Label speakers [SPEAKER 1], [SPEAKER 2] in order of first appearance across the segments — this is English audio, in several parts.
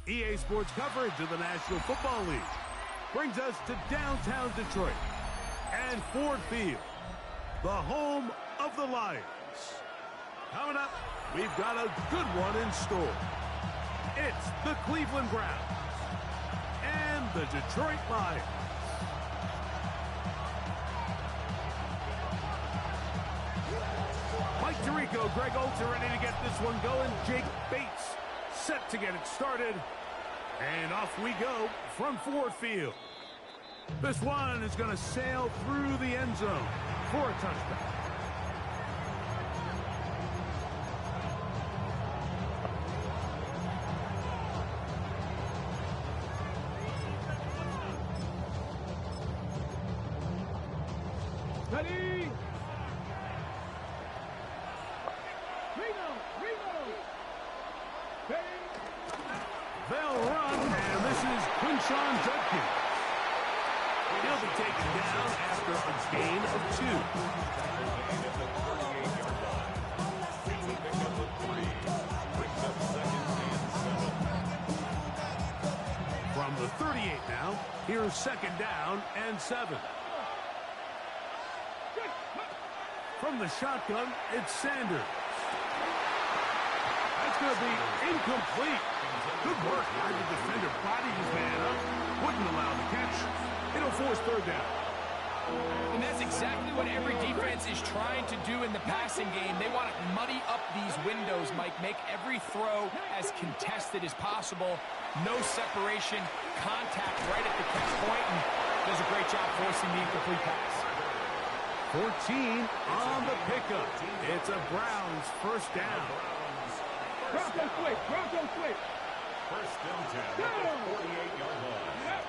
[SPEAKER 1] EA Sports coverage of the National Football League brings us to downtown Detroit and Ford Field, the home of the Lions. Coming up, we've got a good one in store. It's the Cleveland Browns and the Detroit Lions. Mike Tirico, Greg Olsen ready to get this one going. Jake Bates set to get it started. And off we go from Ford Field. This one is going to sail through the end zone for a touchdown.
[SPEAKER 2] Ready?
[SPEAKER 1] They'll run, and this is Choppa Jody. He'll be taken down after a gain of 2. From the 38 now, here's second down and 7. From the shotgun, it's Sanders. That's going to be incomplete. Good work by the defender. Bodied his man up. Wouldn't allow the catch. It'll force third down.
[SPEAKER 3] And that's exactly what every defense is trying to do in the passing game. They want to muddy up these windows, Mike. Make every throw as contested as possible. No separation. Contact right at the catch point. And does a great job forcing the incomplete pass.
[SPEAKER 1] 14 on the pickup. It's a Browns first down.
[SPEAKER 2] Bronco switch. Bronco switch.
[SPEAKER 4] First and 10 at the 48-yard line.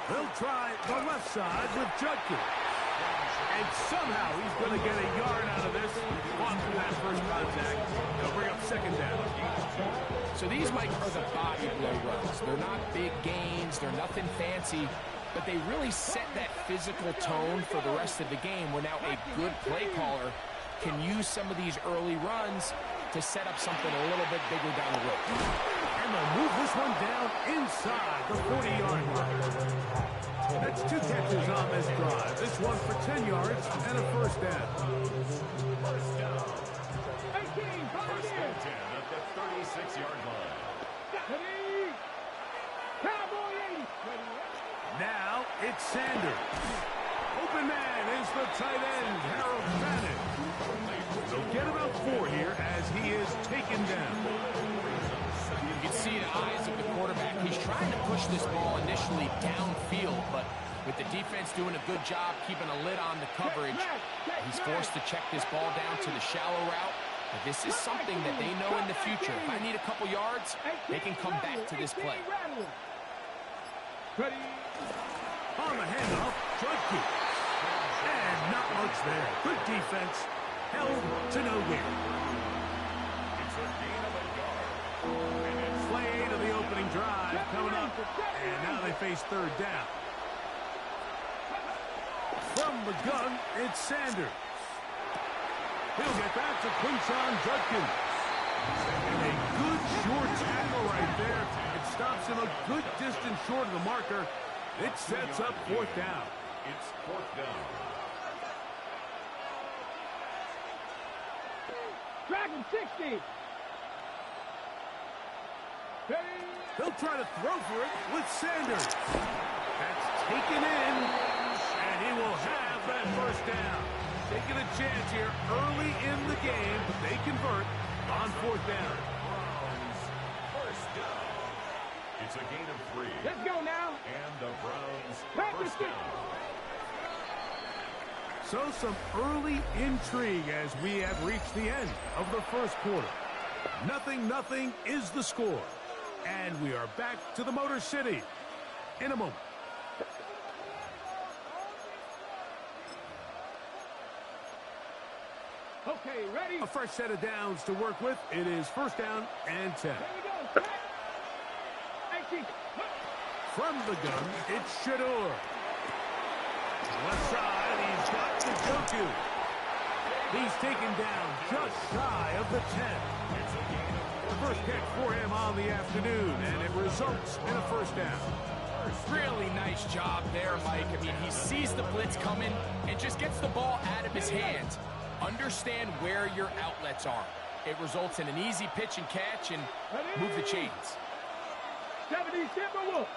[SPEAKER 1] They'll try the left side with Judkins. And somehow he's going to get a yard out of this. On from that first contact. They'll bring up second down.
[SPEAKER 3] So these, Mike, are the body blow runs. They're not big gains. They're nothing fancy. But they really set that physical tone for the rest of the game where now a good play caller can use some of these early runs to set up something a little bit bigger down the road.
[SPEAKER 1] And they'll move this one down inside the 40-yard line. That's 2 catches on this drive. This one for 10 yards and a first down.
[SPEAKER 4] First down. 18, first and 10 at the 36-yard line.
[SPEAKER 2] Ready? Cowboy 80.
[SPEAKER 1] Now it's Sanders. Open man is the tight end, Harold Madden. They'll get about 4 here as he is taken down.
[SPEAKER 3] You can see the eyes of the quarterback. He's trying to push this ball initially downfield, but with the defense doing a good job keeping a lid on the coverage, he's forced to check this ball down to the shallow route. But this is something that they know in the future. If I need a couple yards, they can come back to this play.
[SPEAKER 2] Ready?
[SPEAKER 1] On the handoff, Judkins. And not much there. Good defense. Held to no gain.
[SPEAKER 4] It's a gain of a yard.
[SPEAKER 1] Play to the opening drive coming up. And now they face third down. From the gun, it's Sanders. He'll get back to Choppa Jody. And a good short tackle right there. It stops him a good distance short of the marker. It sets up fourth down.
[SPEAKER 4] It's fourth down.
[SPEAKER 2] Dragon 60. Ready?
[SPEAKER 1] They'll try to throw for it with Sanders. That's taken in, and he will have that first down. Taking a chance here early in the game, but they convert on fourth down.
[SPEAKER 4] Browns first down. It's a gain of 3.
[SPEAKER 2] Let's go now.
[SPEAKER 4] And the Browns
[SPEAKER 2] Practice
[SPEAKER 4] first down.
[SPEAKER 1] So some early intrigue as we have reached the end of the first quarter. 0-0 is the score. And we are back to the Motor City in a moment.
[SPEAKER 2] Okay, ready?
[SPEAKER 1] A fresh set of downs to work with. It is first down and 10.
[SPEAKER 2] Here we go. 18.
[SPEAKER 1] From the gun, it's Shador. Left side, he's got the Joku. He's taken down just shy of the 10. The first catch for him on the afternoon, and it results in a first down.
[SPEAKER 3] Really nice job there, Mike. I mean, he sees the blitz coming and just gets the ball out of his hands. Understand where your outlets are. It results in an easy pitch and catch and move the chains.
[SPEAKER 2] 70 Timberwolves.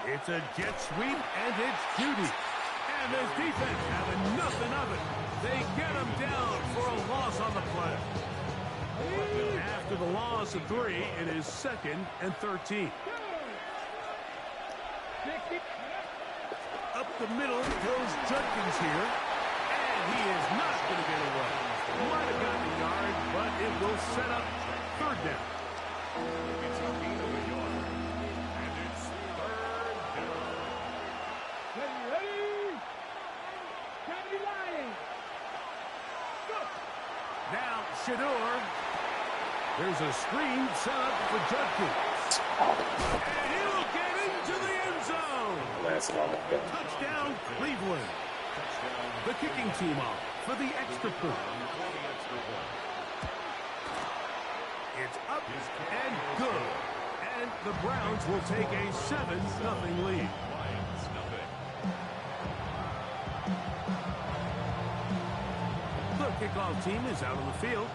[SPEAKER 1] It's a jet sweep, and it's Jody. And this defense having nothing of it. They get him down for a loss on the play. After the loss of 3, it is 2nd and 13. Up the middle goes Judkins here. And he is not going to get away. Might have gotten a yard, but it will set up 3rd down.
[SPEAKER 4] It's a gain of a yard. And it's 3rd down.
[SPEAKER 2] Ready? Gravity line. Go.
[SPEAKER 1] Now, Shador. There's a screen set up for Judkins. And he'll get into the end zone. Touchdown, Cleveland. The kicking team off for the extra point. It's up and good. And the Browns will take a 7-0 lead. The kickoff team is out on the field.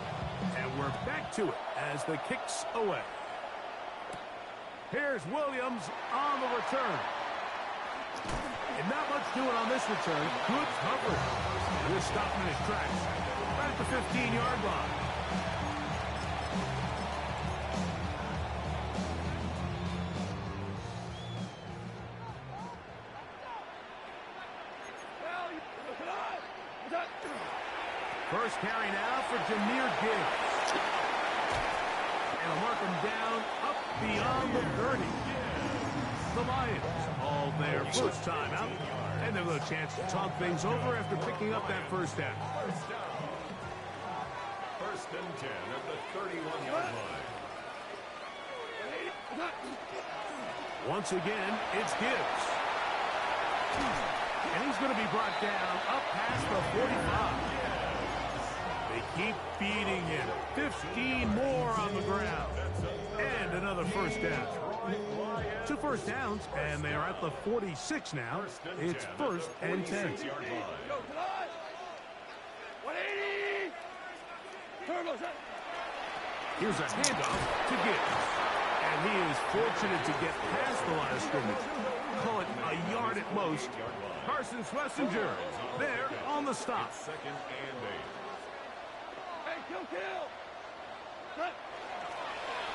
[SPEAKER 1] And we're back to it as the kick's away. Here's Williams on the return. And not much doing on this return. Good coverage. Just stopping his tracks. Right at the 15-yard line. First carry now for Jahmyr Gibbs. And he'll mark him down up beyond the 30. The Lions all their first time out. And they've got a chance to talk things over after picking up that first down.
[SPEAKER 4] First and 10 at the 31-yard line.
[SPEAKER 1] Once again, it's Gibbs. And he's going to be brought down up past the 45. They keep beating him. 15 more on the ground. And another first down. 2 first downs, and they are at the 46 now. It's 1st and 10.
[SPEAKER 2] 180.
[SPEAKER 1] Here's a handoff to Gibbs. And he is fortunate to get past the line of scrimmage. Call it a yard at most. Carson Schlesinger there on the stop.
[SPEAKER 4] 2nd and 8.
[SPEAKER 2] Kill.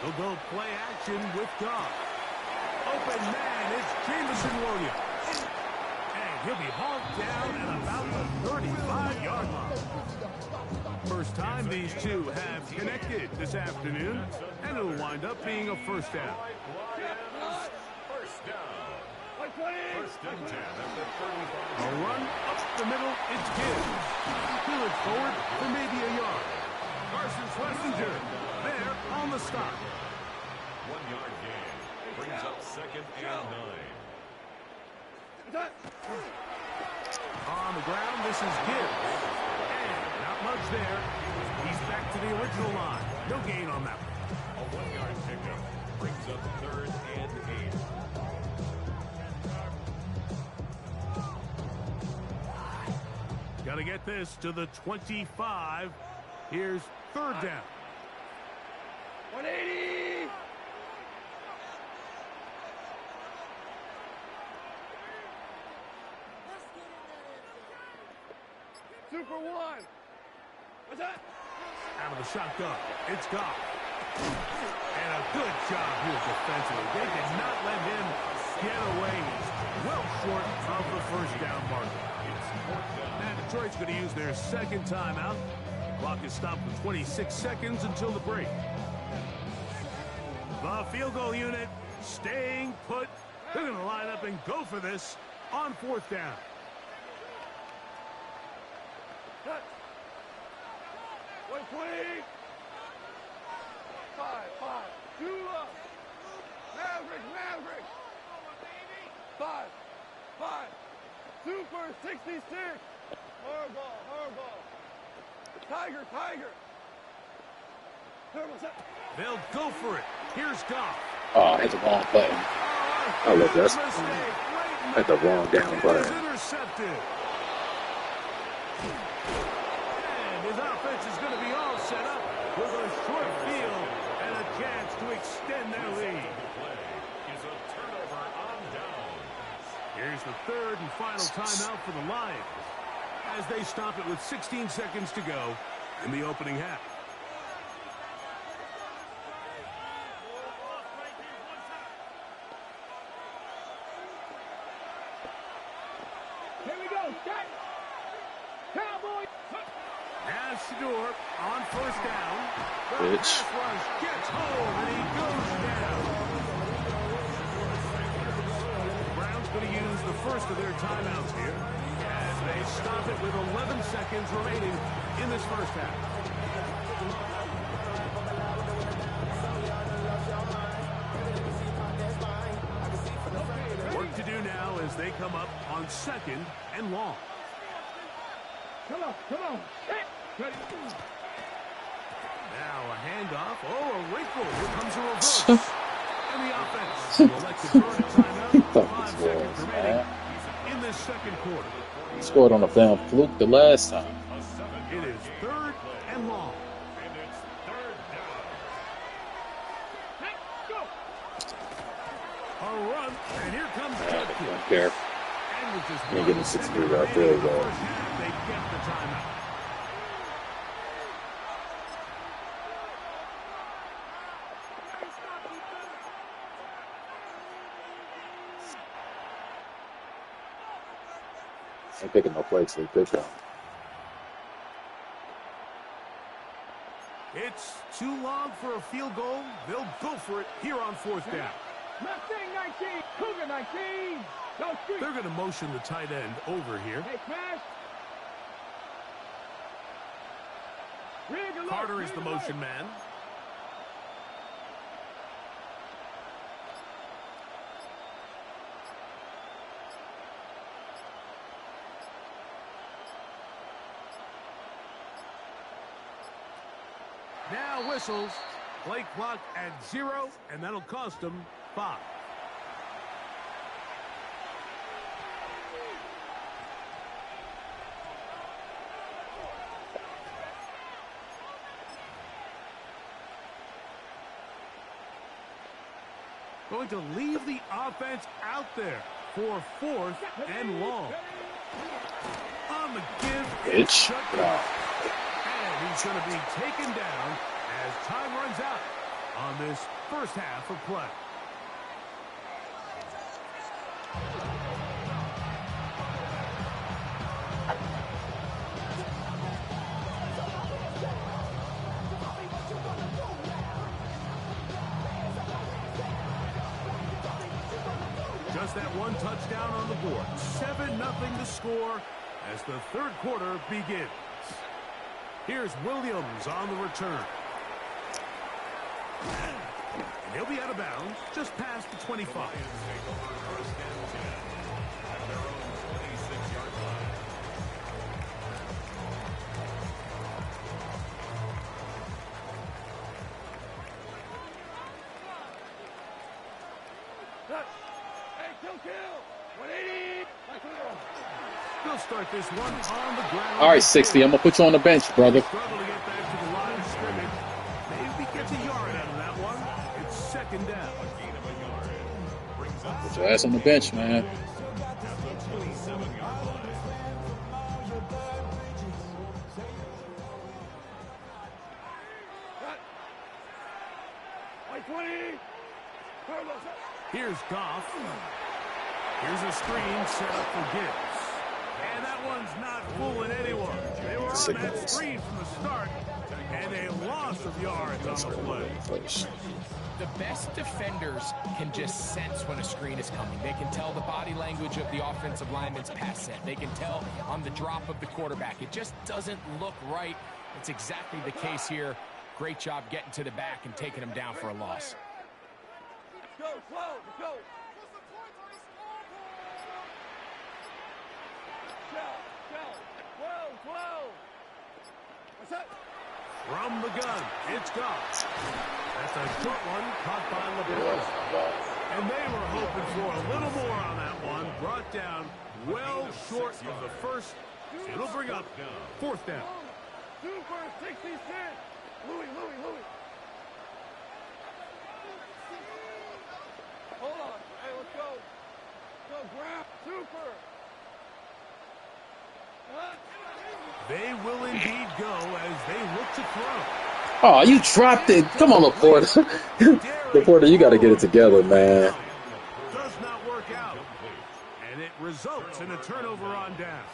[SPEAKER 1] They'll go play action with Goff. Open man, it's Jameson Williams. And he'll be hauled down at about the 35-yard line. First time these two have connected this afternoon, and it'll wind up being a first down.
[SPEAKER 4] First down. 1st and 10 at the 35.
[SPEAKER 1] A run up the middle, it's Gibbs. He'll look forward for maybe a yard. Carson Schlesinger there on the stop.
[SPEAKER 4] 1-yard gain. Brings up 2nd and 9.
[SPEAKER 1] On the ground, this is Gibbs. And not much there. He's back to the original line. No gain on that one.
[SPEAKER 4] A 1-yard pickup. Brings up 3rd and 8.
[SPEAKER 1] Got to get this to the 25. Here's 3rd down.
[SPEAKER 2] 180. Super one. What's that?
[SPEAKER 1] Out of the shotgun, it's Goff. And a good job here defensively. They did not let him get away. He's well short of the first down marker. Now Detroit's going to use their 2nd timeout. Clock is stopped for 26 seconds until the break. The field goal unit staying put. They're going to line up and go for this on 4th down.
[SPEAKER 2] Cut. 120. 5. 2 up. Maverick. 5. 2 for 66. Hardball. Tiger.
[SPEAKER 1] They'll go for it. Here's Goff.
[SPEAKER 5] Oh, I hit the wrong button. Oh, look, that's at the wrong down button.
[SPEAKER 1] Intercepted. And his offense is going to be all set up with a short field and a chance to extend their lead. Here's the third and final timeout for the Lions as they stop it with 16 seconds to go in the opening half.
[SPEAKER 2] Here we go. Set. Cowboys.
[SPEAKER 1] Now Shador on first down.
[SPEAKER 5] Bitch.
[SPEAKER 1] Pass rush gets home and he goes down. Browns going to use the first of their timeouts here as they stop it with 11 seconds remaining in this first half. Work to do now as they come up on second and long.
[SPEAKER 2] Come on. Ready.
[SPEAKER 1] Now a handoff. Oh, a wrinkle. Here comes a reverse. And the offense will elect to burn a timeout. 5 seconds remaining in this second quarter.
[SPEAKER 5] He scored on a damn fluke the last time.
[SPEAKER 1] It is third and long. A run, and here comes
[SPEAKER 5] I
[SPEAKER 1] Jody.
[SPEAKER 5] don't care.
[SPEAKER 1] And with just
[SPEAKER 5] You're
[SPEAKER 1] 1
[SPEAKER 5] getting
[SPEAKER 1] second
[SPEAKER 5] 63 right
[SPEAKER 1] remaining
[SPEAKER 5] there,
[SPEAKER 1] in the
[SPEAKER 5] though.
[SPEAKER 1] first half, they get the timeout.
[SPEAKER 5] Ain't picking no plates, so good job.
[SPEAKER 1] It's too long for a field goal. They'll go for it here on fourth down.
[SPEAKER 2] Mustang 19. Cougar 19. Go street.
[SPEAKER 1] They're going to motion the tight end over here.
[SPEAKER 2] Hey, smash. Rig alert.
[SPEAKER 1] Carter is the
[SPEAKER 2] Rig alert.
[SPEAKER 1] motion man. Now whistles. Play clock at 0, and that'll cost them 5. Going to leave the offense out there for fourth and long. On the give, it's
[SPEAKER 5] Bitch.
[SPEAKER 1] shut down. And he's going to be taken down as time runs out on this first half of play. Just that one touchdown on the board. 7-0 to score as the third quarter begins. Here's Williams on the return. And he'll be out of bounds just past the 25.
[SPEAKER 2] Hey, kill. 180.
[SPEAKER 1] They'll start this one on the ground.
[SPEAKER 5] All right, 60. I'm going to put you on the bench, brother.
[SPEAKER 1] Struggle to get back to the line of scrimmage. Maybe gets a yard out of that one. It's second down.
[SPEAKER 5] Put your ass on the bench, man.
[SPEAKER 2] Like 20.
[SPEAKER 1] Here's Goff. Here's a screen set up for Gibbs. And that one's not fooling anyone. They were on that screen from the start, and a loss of yards on the play.
[SPEAKER 3] The best defenders can just sense when a screen is coming. They can tell the body language of the offensive lineman's pass set. They can tell on the drop of the quarterback. It just doesn't look right. It's exactly the case here. Great job getting to the back and taking him down for a loss.
[SPEAKER 2] Go, slow, go. Shell. 12.
[SPEAKER 1] From the gun, it's gone. That's a short one caught by LeBron. And they were hoping for a little more on that one. Brought down well short of the first. It'll bring up 4th down.
[SPEAKER 2] Super 66. Louis. Hold on. Hey, let's go. Go, grab. Super.
[SPEAKER 1] They will indeed go as they look to throw.
[SPEAKER 5] Oh, you dropped it. Come on, Laporta. Laporta, you got to get it together, man.
[SPEAKER 1] Does not work out. And it results in a turnover on down.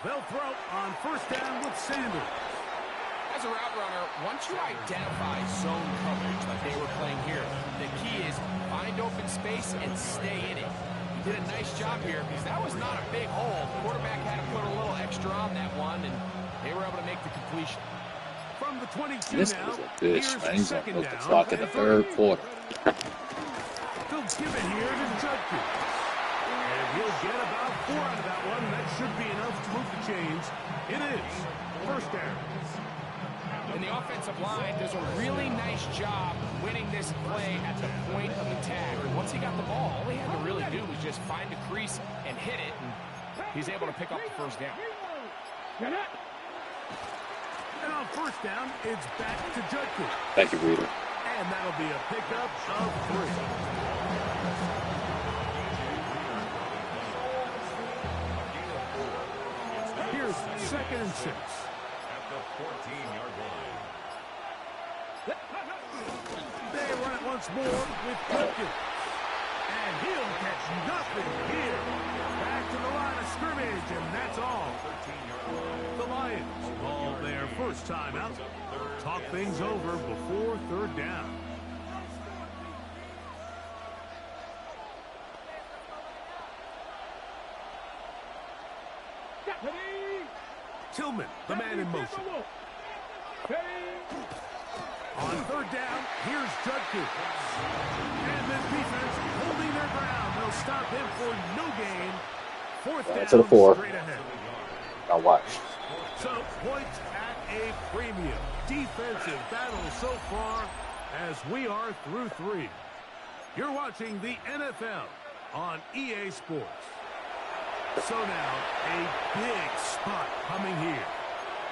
[SPEAKER 1] They'll throw on 1st down with Sanders.
[SPEAKER 3] As a route runner, once you identify zone coverage like they were playing here, the key is find open space and stay in it. He did a nice job here because that was not a big hole. The quarterback had to put a little extra on that one, and they were able to make the completion.
[SPEAKER 1] From the 22
[SPEAKER 5] This
[SPEAKER 1] now,
[SPEAKER 5] is a bitch,
[SPEAKER 1] here's
[SPEAKER 5] man. He's going to
[SPEAKER 1] 2nd
[SPEAKER 5] milk the
[SPEAKER 1] down
[SPEAKER 5] clock in the
[SPEAKER 1] and
[SPEAKER 5] 3rd quarter.
[SPEAKER 1] They'll give it here to Judkins. And he'll get about 4 out of that one. That should be enough to move the chains. It is 1st down.
[SPEAKER 3] And the offensive line does a really nice job winning this play at the point of attack. And once he got the ball, all he had to really do was just find a crease and hit it, and he's able to pick up the 1st down.
[SPEAKER 1] And on 1st down, it's back to Judkins.
[SPEAKER 5] Thank you, Reader.
[SPEAKER 1] And that'll be a pickup of 3. Here's 2nd and 6.
[SPEAKER 4] At the 14-yard line.
[SPEAKER 1] They run it once more with Judkins. And he'll catch nothing here. Back to the line of scrimmage, and that's all. The Lions call their first timeout. Talk things over before 3rd down. Tillman, the man in motion. On 3rd down, here's Judkins. And the defense holding their ground. They'll stop him for no gain. 4th down,
[SPEAKER 5] to the 4.
[SPEAKER 1] straight ahead.
[SPEAKER 5] Now watch.
[SPEAKER 1] So, points at a premium. Defensive battle so far as we are through 3. You're watching the NFL on EA Sports. So now, a big spot coming here.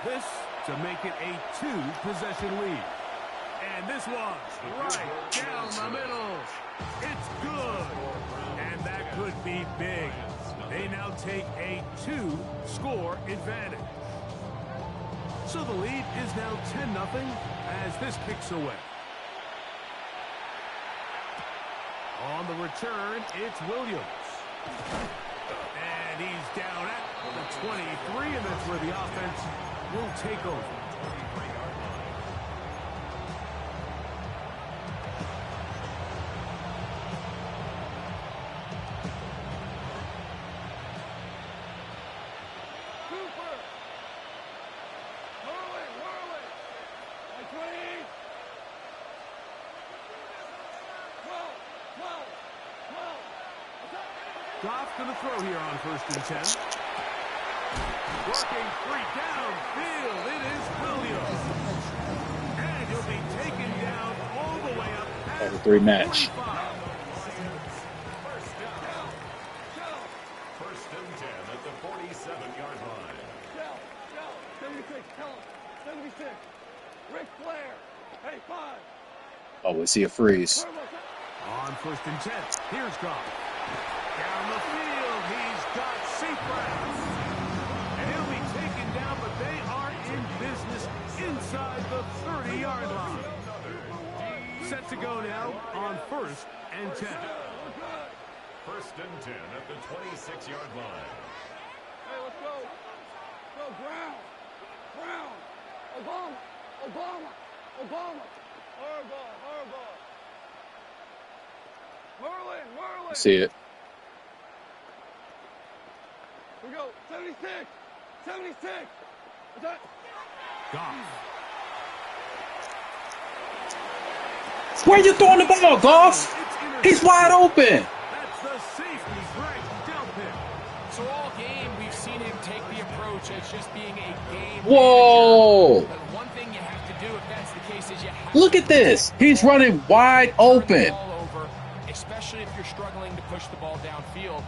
[SPEAKER 1] This to make it a 2-possession lead. And this one's right down the middle. It's good. And that could be big. They now take a 2-score advantage. So the lead is now 10-0 as this kicks away. On the return, it's Williams. And he's down at the 23, and that's where the offense will take over. Goff to the throw here on 1st and 10. Working 3 downfield. It is Williams. And he'll be taken down all the way up past
[SPEAKER 5] That's a 3 match.
[SPEAKER 1] 45.
[SPEAKER 4] First and 10 at the 47-yard line.
[SPEAKER 2] 76, tell him. 76. Ric Flair. Hey, 5.
[SPEAKER 5] Oh, we see a freeze.
[SPEAKER 1] On 1st and 10, here's Goff. Down the field, he's got Seacrest. And he'll be taken down, but they are in business inside the 30-yard line. Set to go now on 1st and 10.
[SPEAKER 4] First and 10 at the 26-yard line.
[SPEAKER 2] Hey, let's go. Go, Brown. Brown. Obama. Obama. Obama. Harbaugh. Merlin.
[SPEAKER 5] See it.
[SPEAKER 2] We go. 76. 76. Is that?
[SPEAKER 1] Goff.
[SPEAKER 5] Where you throwing the ball, Goff?
[SPEAKER 1] It's
[SPEAKER 5] He's wide open.
[SPEAKER 1] That's the safety Greg dealt him.
[SPEAKER 3] So all game, we've seen him take the approach as just being a game
[SPEAKER 5] Whoa.
[SPEAKER 3] manager. But one thing you have to do if that's the case is you have
[SPEAKER 5] Look
[SPEAKER 3] to
[SPEAKER 5] at this. He's
[SPEAKER 3] turn
[SPEAKER 5] running wide open.
[SPEAKER 3] the ball over, especially if you're struggling to push the ball downfield.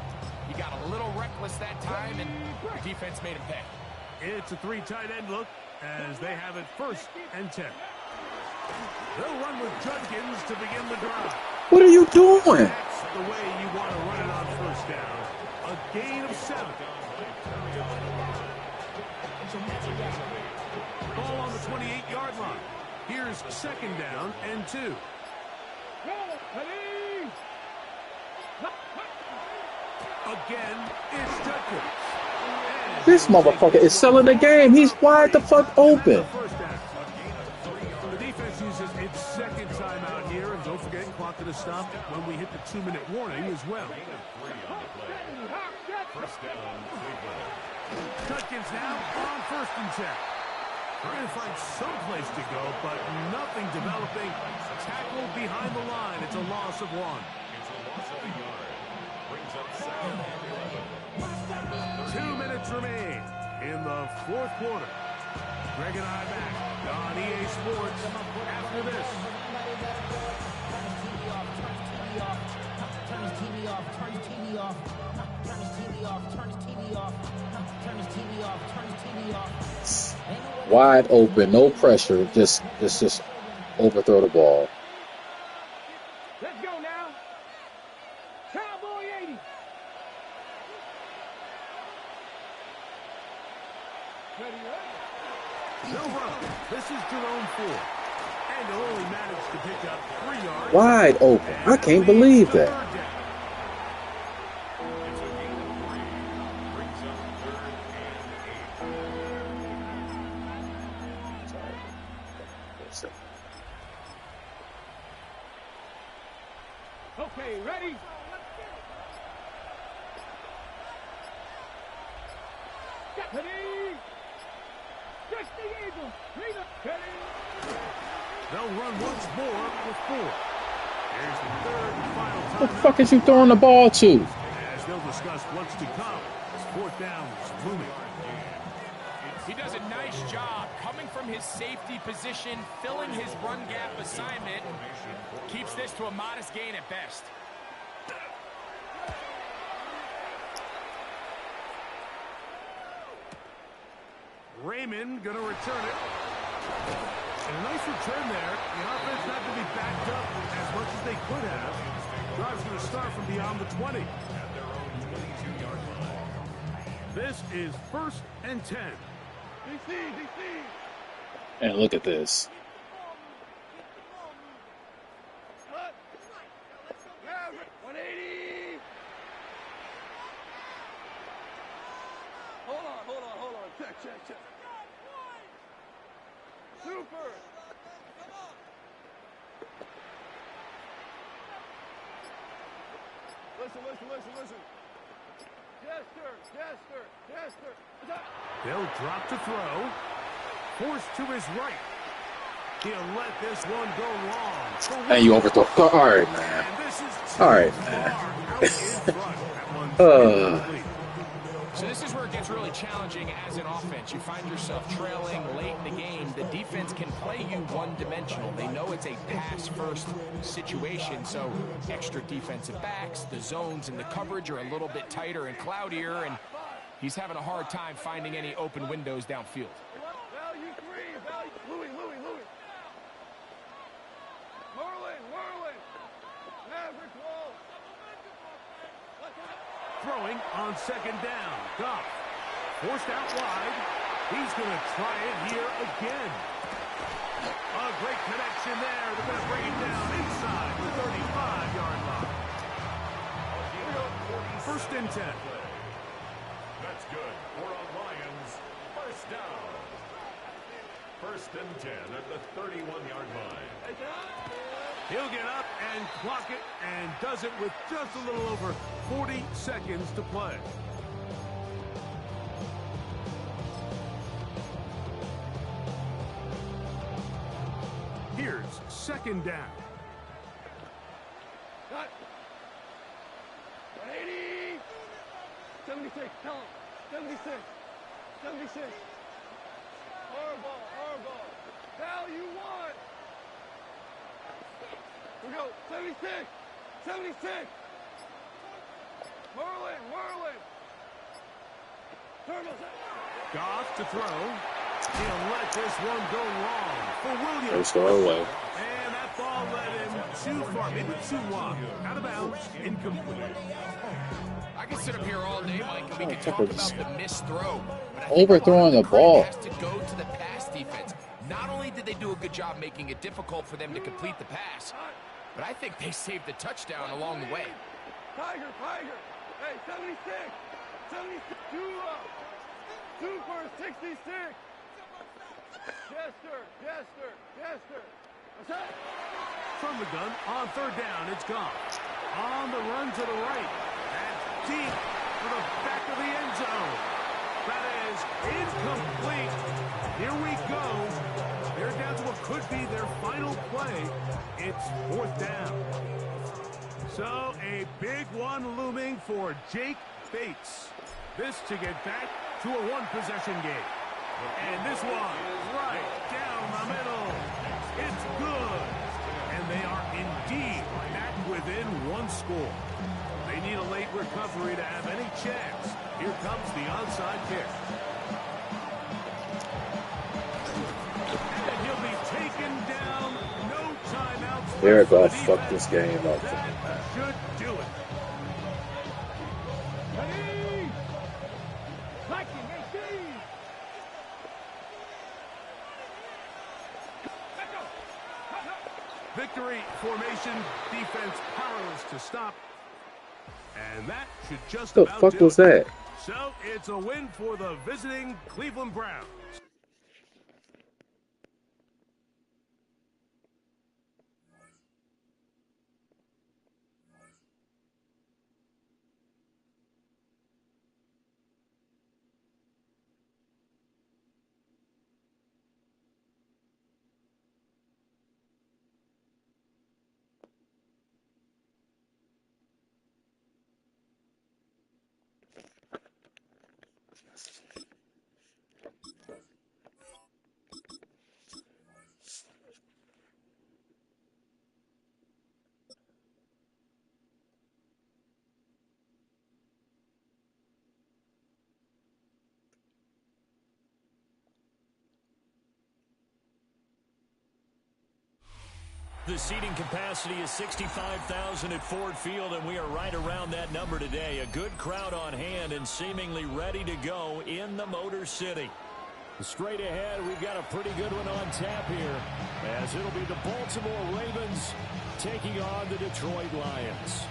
[SPEAKER 3] He got a little reckless that time, and the defense made him pay.
[SPEAKER 1] It's a 3 tight end look as they have it 1st and 10. They'll run with Judkins to begin the drive.
[SPEAKER 5] What are you doing?
[SPEAKER 1] That's the way you want to run it on 1st down. A gain of 7. Ball on the 28-yard line. Here's 2nd down and 2. Again, it's Judkins.
[SPEAKER 5] This motherfucker is selling the game. He's wide the fuck open.
[SPEAKER 1] The defense uses its 2nd timeout here, and don't forget, clock to stop when we hit the 2-minute warning as well. Judkins now on 1st and 10. Trying to find some place to go, but nothing developing. Tackle behind the line. It's a loss of 1.
[SPEAKER 4] It's a loss of a yard. Brings up 2nd and 11.
[SPEAKER 1] 2 minutes remain in the 4th quarter. Greg and I back on EA Sports after this.
[SPEAKER 5] Wide open, no pressure. Just overthrow the ball.
[SPEAKER 2] Let's go now. Cowboy 80.
[SPEAKER 1] No run. This is Jerome Ford. And he'll only manage to pick up 3 yards.
[SPEAKER 5] Wide open. I can't believe that.
[SPEAKER 4] It's a gain of 3. Brings up 3rd and 8.
[SPEAKER 2] Okay, ready? Ready? Just the Eagle. Read it. Ready?
[SPEAKER 1] They'll run once more with 4. Here's the 3rd and final time.
[SPEAKER 5] What the fuck is you throwing the ball to?
[SPEAKER 1] As they'll discuss what's to come. 4th down is looming.
[SPEAKER 3] He does a nice job coming from his safety position, filling his run gap assignment. Keeps this to a modest gain at best.
[SPEAKER 1] Raymond going to return it. And a nice return there. The offense not going to be backed up as much as they could have. Drive's going to start from beyond the 20.
[SPEAKER 4] At their own 22-yard line.
[SPEAKER 1] This is 1st and 10.
[SPEAKER 2] DC.
[SPEAKER 5] And look at this.
[SPEAKER 2] Cut. 180. Hold on. Check. Super. Listen. Jester.
[SPEAKER 1] They'll drop to throw. Forced to his right. He'll let this one go long.
[SPEAKER 5] And you overthrow. All right, man.
[SPEAKER 1] And this is
[SPEAKER 5] All right,
[SPEAKER 1] far
[SPEAKER 5] man.
[SPEAKER 1] out in front. That one's incomplete.
[SPEAKER 3] So this is where it gets really challenging as an offense. You find yourself trailing late in the game. The defense can play you one-dimensional. They know it's a pass-first situation, so extra defensive backs, the zones and the coverage are a little bit tighter and cloudier, and he's having a hard time finding any open windows downfield.
[SPEAKER 2] Value 3. Louis. Merlin. Maverick wall.
[SPEAKER 1] Throwing on 2nd down. Goff forced out wide. He's going to try it here again. A great connection there. They're going to bring him down inside the 35-yard line. 1st and 10.
[SPEAKER 4] That's good for a Lions 1st down. 1st and 10 at the 31-yard line.
[SPEAKER 1] He'll get up and clock it and does it with just a little over 40 seconds to play. Here's 2nd down.
[SPEAKER 2] Cut. 76, tell him. 76. 76. Hardball. Now you won. We go. 76. 76. Whirling. Turtles.
[SPEAKER 1] Goff to throw. He'll let this one go long for Williams.
[SPEAKER 5] First throw away.
[SPEAKER 1] And that ball led him too far, maybe too wide. Out of bounds, incomplete.
[SPEAKER 3] I can sit up here all day, Mike, and we can talk about the missed throw. But I think
[SPEAKER 5] Overthrowing the ball.
[SPEAKER 3] has to go to the pass defense. Not only did they do a good job making it difficult for them to complete the pass, but I think they saved the touchdown along the way.
[SPEAKER 2] Tiger. Hey, 76. 76. Two for 66. Jester. What's that?
[SPEAKER 1] From the gun, on third down, it's gone. On the run to the right. And deep to the back of the end zone. That is incomplete. Here we go. They're down to what could be their final play. It's fourth down. So a big one looming for Jake Bates. This to get back to a one-possession game. And this one right down the middle. It's good. And they are indeed back within one score. They need a late recovery to have any chance. Here comes the onside kick. And he'll be taken down. No timeouts.
[SPEAKER 5] Derek Goff fucked this game up.
[SPEAKER 1] That should do it. Victory formation, defense powerless to stop. And that should just
[SPEAKER 5] The
[SPEAKER 1] about
[SPEAKER 5] fuck
[SPEAKER 1] do
[SPEAKER 5] was
[SPEAKER 1] it.
[SPEAKER 5] that?
[SPEAKER 1] So it's a win for the visiting Cleveland Browns.
[SPEAKER 6] The seating capacity is 65,000 at Ford Field, and we are right around that number today. A good crowd on hand and seemingly ready to go in the Motor City. Straight ahead, we've got a pretty good one on tap here, as it'll be the Baltimore Ravens taking on the Detroit Lions.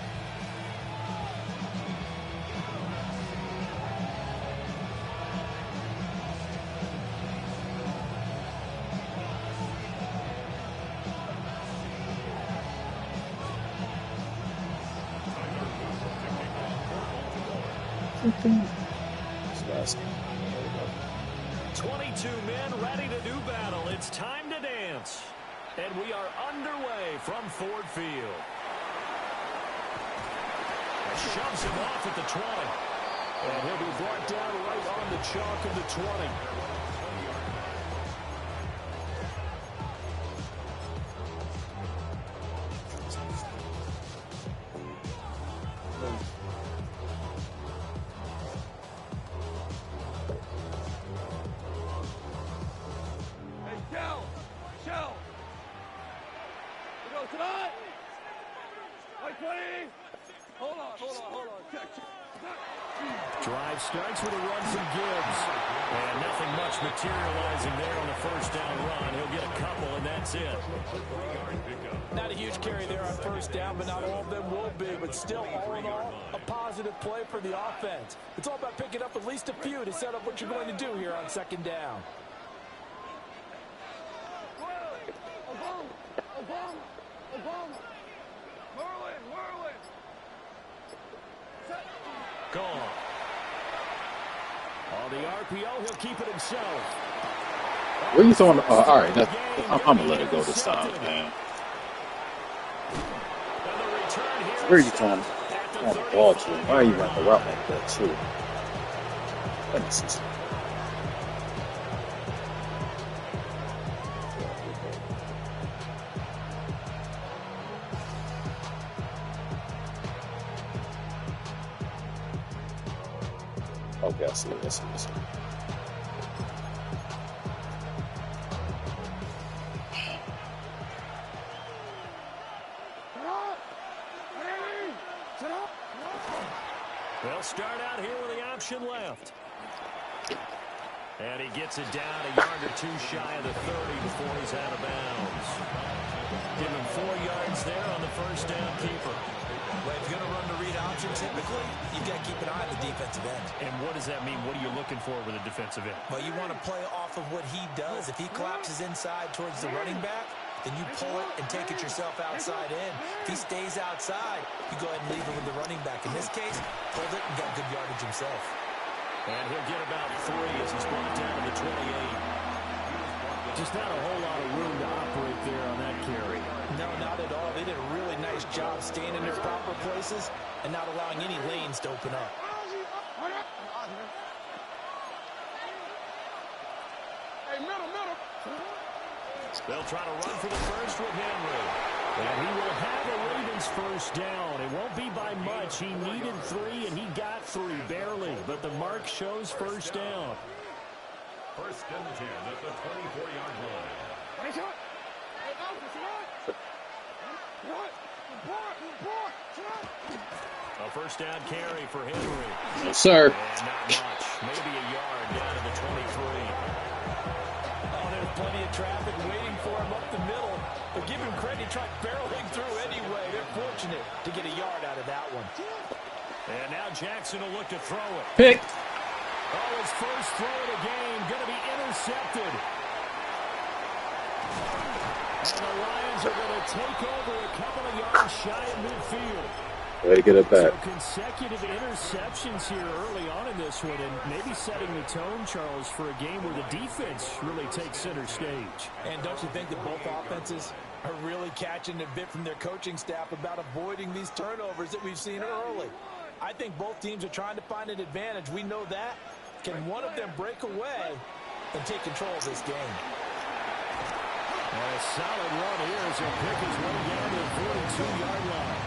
[SPEAKER 5] That's
[SPEAKER 6] 22 men ready to do battle. It's time to dance. And we are underway from Ford Field. Shoves him off at the 20. And he'll be brought down right on the chalk of the 20. Drive starts with a run from Gibbs. And nothing much materializing there on the first down run. He'll get a couple, and that's it.
[SPEAKER 7] Not a huge carry there on first down, but not all of them will be. But still, all in all, a positive play for the offense. It's all about picking up at least a few to set up what you're going to do here on second down.
[SPEAKER 6] Gone. On the RPO, he'll keep it himself.
[SPEAKER 5] Where you throwing? All right, I'm gonna let it go this time, man. Where are you throwing the ball to? Why are you running the route like that too? Thanks. Okay, I see it.
[SPEAKER 6] They'll start out here with the option left. And he gets it down a yard or two shy of the 30 before he's out of bounds. Give him 4 yards there on the first down keeper.
[SPEAKER 7] Well, if you're going to run the read option, typically, you've got to keep an eye on the defensive end.
[SPEAKER 6] And what does that mean? What are you looking for with a defensive end?
[SPEAKER 7] Well, you want to play off of what he does. If he collapses inside towards the running back, then you pull it and take it yourself outside in. If he stays outside, you go ahead and leave it with the running back. In this case, pulled it and got good yardage himself.
[SPEAKER 6] And he'll get about 3 as he's brought down to the 28. Just not a whole lot of room to operate there on that carry.
[SPEAKER 7] No, not at all. They did a really nice job staying in their proper places and not allowing any lanes to open up.
[SPEAKER 2] Hey, middle.
[SPEAKER 6] They'll try to run for the first with Henry.
[SPEAKER 8] And he will have a Ravens first down. It won't be by much. He needed 3, and he got 3, barely. But the mark shows first down.
[SPEAKER 4] First and 10 at the 24-yard line.
[SPEAKER 6] A first down carry for Henry.
[SPEAKER 5] Yes, sir.
[SPEAKER 6] And not much. Maybe a yard down to the 23.
[SPEAKER 7] Oh, there's plenty of traffic waiting for him up the middle. But give him credit, he tried barreling through anyway. They're fortunate to get a yard out of that one.
[SPEAKER 6] And now Jackson will look to throw it.
[SPEAKER 5] Pick.
[SPEAKER 6] Oh, his first throw of the game going to be intercepted. And the Lions are going to take over a couple of yards shy of midfield.
[SPEAKER 5] Way to get it back.
[SPEAKER 8] So consecutive interceptions here early on in this one, and maybe setting the tone, Charles, for a game where the defense really takes center stage.
[SPEAKER 7] And don't you think that both offenses are really catching a bit from their coaching staff about avoiding these turnovers that we've seen early? I think both teams are trying to find an advantage. We know that. Can one of them break away and take control of this game?
[SPEAKER 8] And a solid run here as he'll pick his way down to the 42-yard line.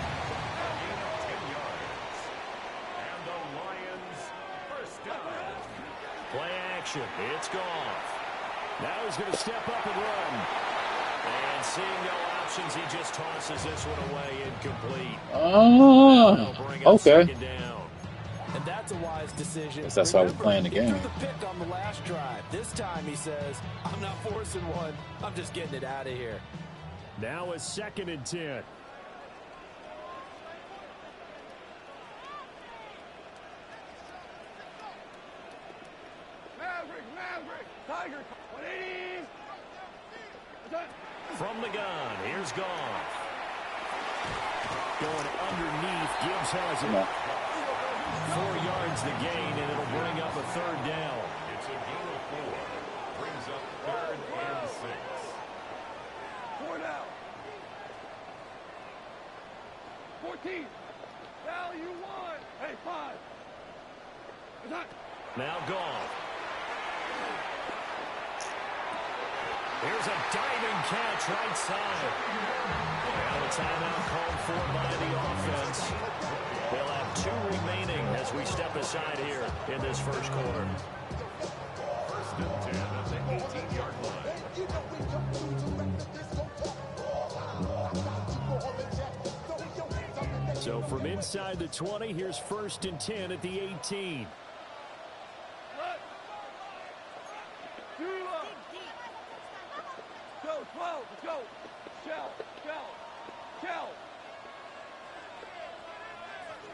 [SPEAKER 4] And the Lions first down.
[SPEAKER 6] Play action. It's gone.
[SPEAKER 8] Now he's going to step up and run.
[SPEAKER 6] And seeing no options, he just tosses this one away incomplete.
[SPEAKER 5] Oh, okay.
[SPEAKER 6] Second down.
[SPEAKER 7] And that's a wise decision.
[SPEAKER 5] Guess that's why we're playing the game.
[SPEAKER 7] He threw the pick on the last drive. This time he says, I'm not forcing one. I'm just getting it out of here.
[SPEAKER 8] Now a 2nd and 10.
[SPEAKER 2] Maverick, Tiger, 180.
[SPEAKER 6] From the gun, here's Goff.
[SPEAKER 8] Going underneath, Gibbs has it.
[SPEAKER 6] 4 yards the gain, and it'll bring up a 3rd down.
[SPEAKER 4] It's a gain of 4. Brings up 3rd and 6.
[SPEAKER 2] 4 down. 14. Value 1. Hey, 5.
[SPEAKER 6] Now Goff. Here's a diving catch right side. Now the timeout called for by the offense. They'll have 2 remaining as we step aside here in this first quarter.
[SPEAKER 4] First and 10 at the 18-yard line.
[SPEAKER 8] So from inside the 20, here's 1st and 10 at the 18.
[SPEAKER 2] Go, 12, go. Shell.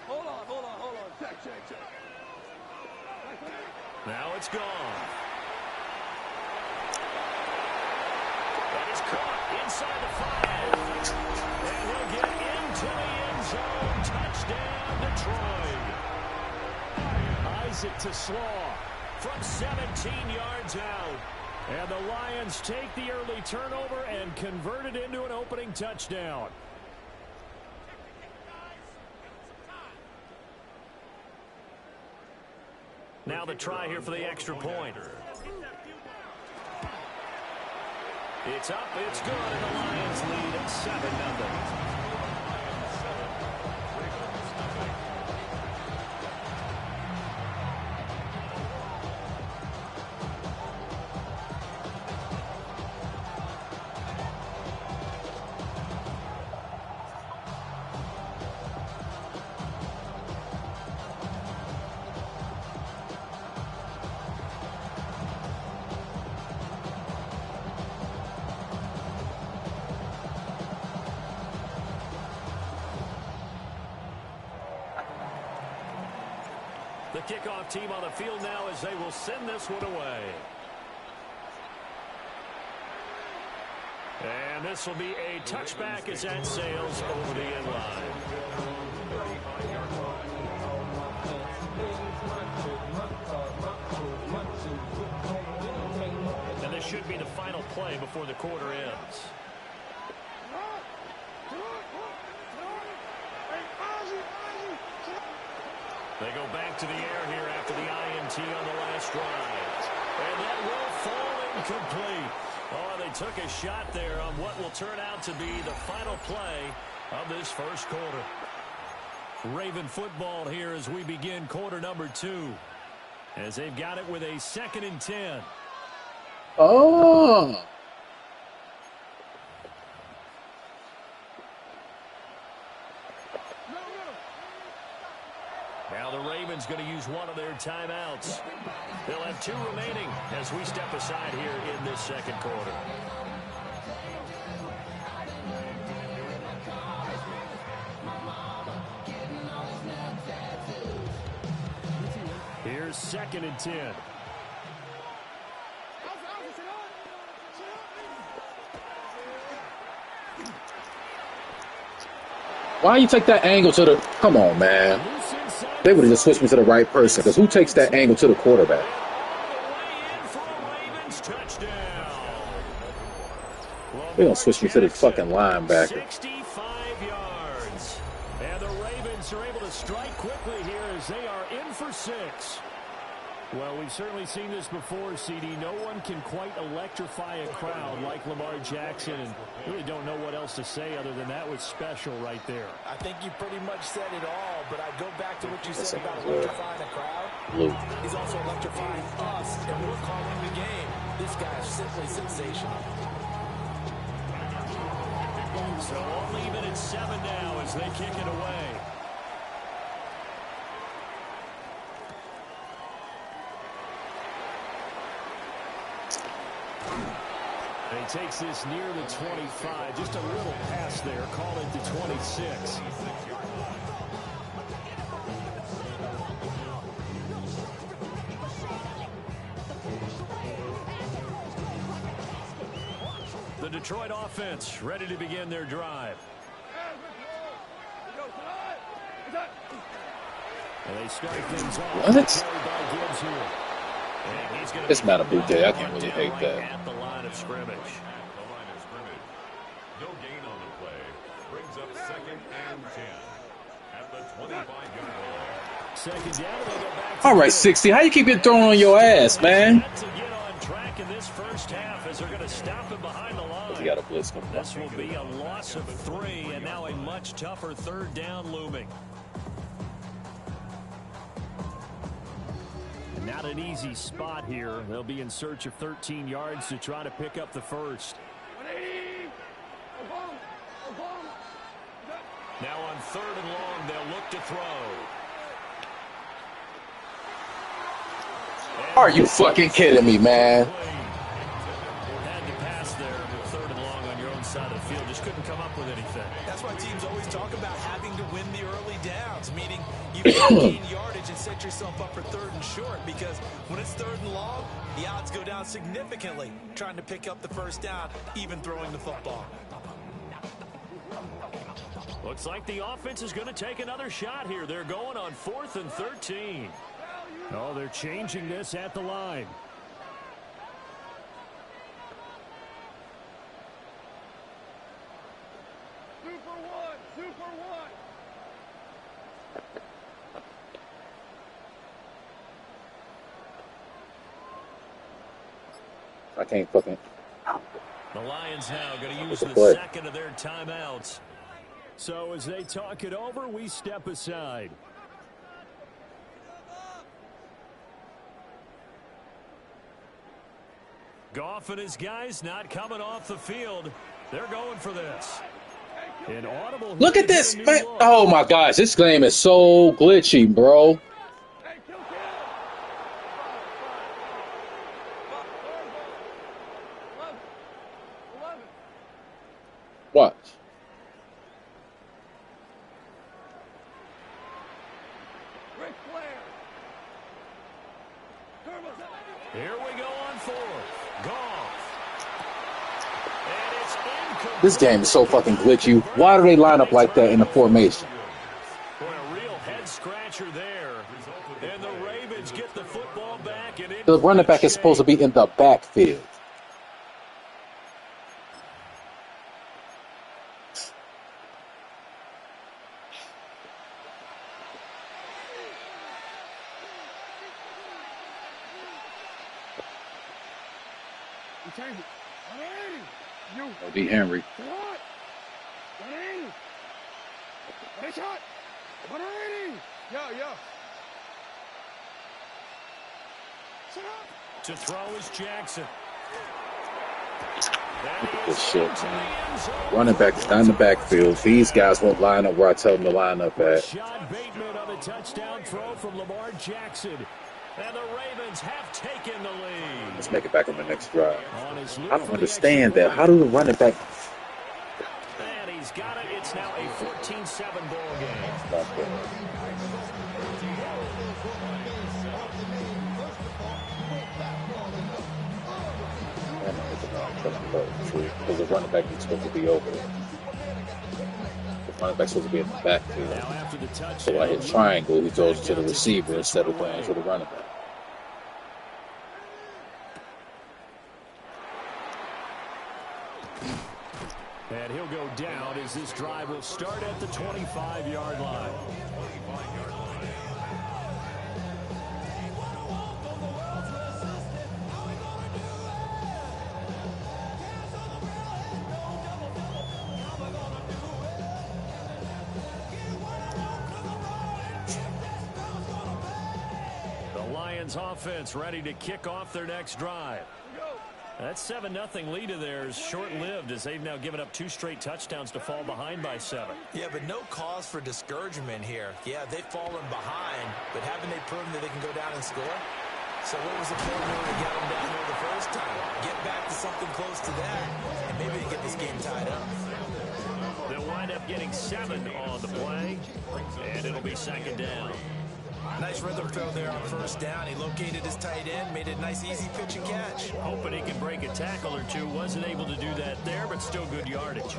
[SPEAKER 2] Hold on. Check.
[SPEAKER 6] Now it's gone. That is caught inside the 5. And he'll get into the end zone. Touchdown, Detroit.
[SPEAKER 8] Isaac to Slaw.
[SPEAKER 6] From 17 yards out.
[SPEAKER 8] And the Lions take the early turnover and convert it into an opening touchdown. Now the try here for the extra point. It's up, it's good, and the Lions lead at 7-0. The kickoff team on the field now as they will send this one away. And this will be a touchback as that sails over the end line. And this should be the final play before the quarter ends. They go back to the air here after the INT on the last drive. And that will fall incomplete. Oh, they took a shot there on what will turn out to be the final play of this first quarter. Raven football here as we begin quarter number 2. As they've got it with a 2nd and 10.
[SPEAKER 5] Oh.
[SPEAKER 8] Now the Ravens going to use one of their timeouts. They'll have 2 remaining as we step aside here in this second quarter. Here's 2nd and 10.
[SPEAKER 5] Why you take that angle to the... Come on, man. They would have just switched me to the right person, because who takes that angle to the quarterback? They don't switch me to the fucking linebacker.
[SPEAKER 8] 65 yards. And the Ravens are able to strike quickly here as they are in for 6. Well, we've certainly seen this before, CD. No one can quite electrify a crowd like Lamar Jackson, and really don't know what else to say other than that was special right there.
[SPEAKER 7] I think you pretty much said it all, but I go back to what you said about electrifying a crowd. He's also electrifying us, and we're calling the game. This guy is simply sensational.
[SPEAKER 8] So only even at 7 now as they kick it away. And he takes this near the 25. Just a little pass there. Call it to 26. The Detroit offense ready to begin their drive. And they start things off.
[SPEAKER 5] What? It's not a big day. I can't really hate that.
[SPEAKER 8] At the line of scrimmage.
[SPEAKER 4] No gain on the play. Brings up 2nd and 10 at the 25-yard line.
[SPEAKER 8] Second down, they go back.
[SPEAKER 5] All right, 60. How you keep getting thrown on your ass, man?
[SPEAKER 8] To get on track in this first half as they're going to stop him behind the line.
[SPEAKER 5] He got a blitz coming.
[SPEAKER 8] This will be a loss of 3, and now a much tougher 3rd down looming. Not an easy spot here. They'll be in search of 13 yards to try to pick up the first. Now on 3rd and long, they'll look to throw.
[SPEAKER 5] Are you fucking kidding me, man?
[SPEAKER 7] Had to pass there. 3rd and long on your own side of the field. Just couldn't come up with anything. That's why teams always talk about having to win the early downs, meaning you can gain yardage and set yourself up for 3rd and short, because when it's 3rd and long, the odds go down significantly trying to pick up the first down, even throwing the football.
[SPEAKER 8] Looks like the offense is going to take another shot here. They're going on 4th and 13. Oh, they're changing this at the line.
[SPEAKER 2] Super one.
[SPEAKER 5] I can't fucking.
[SPEAKER 6] The Lions now going to use
[SPEAKER 5] the
[SPEAKER 6] the
[SPEAKER 5] play.
[SPEAKER 6] second of their timeouts. So as they talk it over, we step aside. Goff and his guys not coming off the field. They're going for this. An audible.
[SPEAKER 5] Look at this, man. Oh my gosh, this game is so glitchy, bro. Watch.
[SPEAKER 6] Here we go on fourth. Goff. And it's incomplete.
[SPEAKER 5] This game is so fucking glitchy. Why do they line up like that in the formation?
[SPEAKER 6] Boy, a real head scratcher there. And the Ravens get the football back. And
[SPEAKER 5] The running back is supposed to be in the backfield. D. Henry.
[SPEAKER 6] To throw is Jackson.
[SPEAKER 5] Look at this shit, man. Running back is not in the backfield. These guys won't line up where I tell them to line up at.
[SPEAKER 6] Sean Bateman on the touchdown throw from Lamar Jackson. And the Ravens have taken the lead.
[SPEAKER 5] Let's make it back on the next drive. I don't understand that. How do the running back...
[SPEAKER 6] And he's got it. It's now a 14-7 ball game.
[SPEAKER 5] Because the running back is supposed to be over there. The running back's supposed to be in the backfield. So when I hit triangle, he throws to the receiver instead of playing to the running back.
[SPEAKER 6] And he'll go down as this drive will start at the 25-yard line. The Lions offense ready to kick off their next drive. That 7-0 lead of theirs short-lived as they've now given up 2 straight touchdowns to fall behind by 7.
[SPEAKER 7] Yeah, but no cause for discouragement here. Yeah, they've fallen behind, but haven't they proven that they can go down and score? So what was the formula to get them down there the first time? Get back to something close to that, and maybe they get this game tied up.
[SPEAKER 6] They'll wind up getting 7 on the play, and it'll be second down.
[SPEAKER 7] Nice rhythm throw there on first down. He located his tight end, made it a nice, easy pitch and catch.
[SPEAKER 6] Hoping he could break a tackle or two. Wasn't able to do that there, but still good yardage.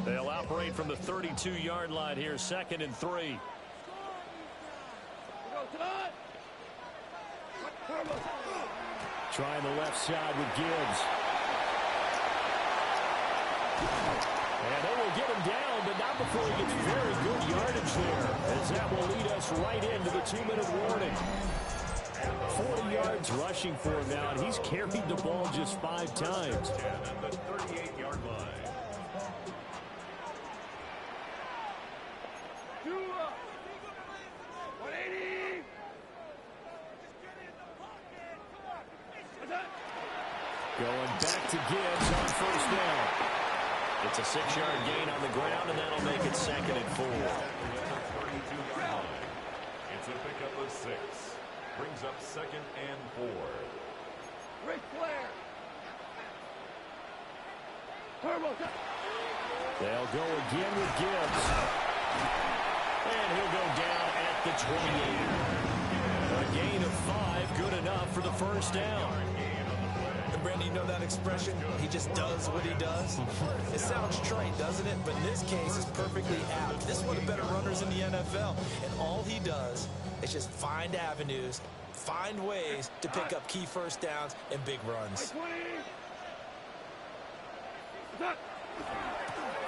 [SPEAKER 6] They'll operate from the 32-yard line here, 2nd and 3. Trying the left side with Gibbs. And they will get him down, but not before he gets very good yardage there, as that will lead us right into the 2-minute warning. 40 yards rushing for him now, and he's carried the ball just 5 times.
[SPEAKER 4] At the 38-yard line.
[SPEAKER 6] Going back to Gibbs on first down. It's a 6-yard gain on the ground, and that'll make it 2nd and 4.
[SPEAKER 4] It's a pickup of 6. Brings up 2nd and 4.
[SPEAKER 2] Ric Flair.
[SPEAKER 6] They'll go again with Gibbs. And he'll go down at the 28. A gain of 5, good enough for the first down.
[SPEAKER 7] And Brandon, you know that expression? He just does what he does. It sounds trite, doesn't it? But in this case, it's perfectly apt. This is one of the better runners in the NFL. And all he does is just find avenues, find ways to pick up key first downs and big runs.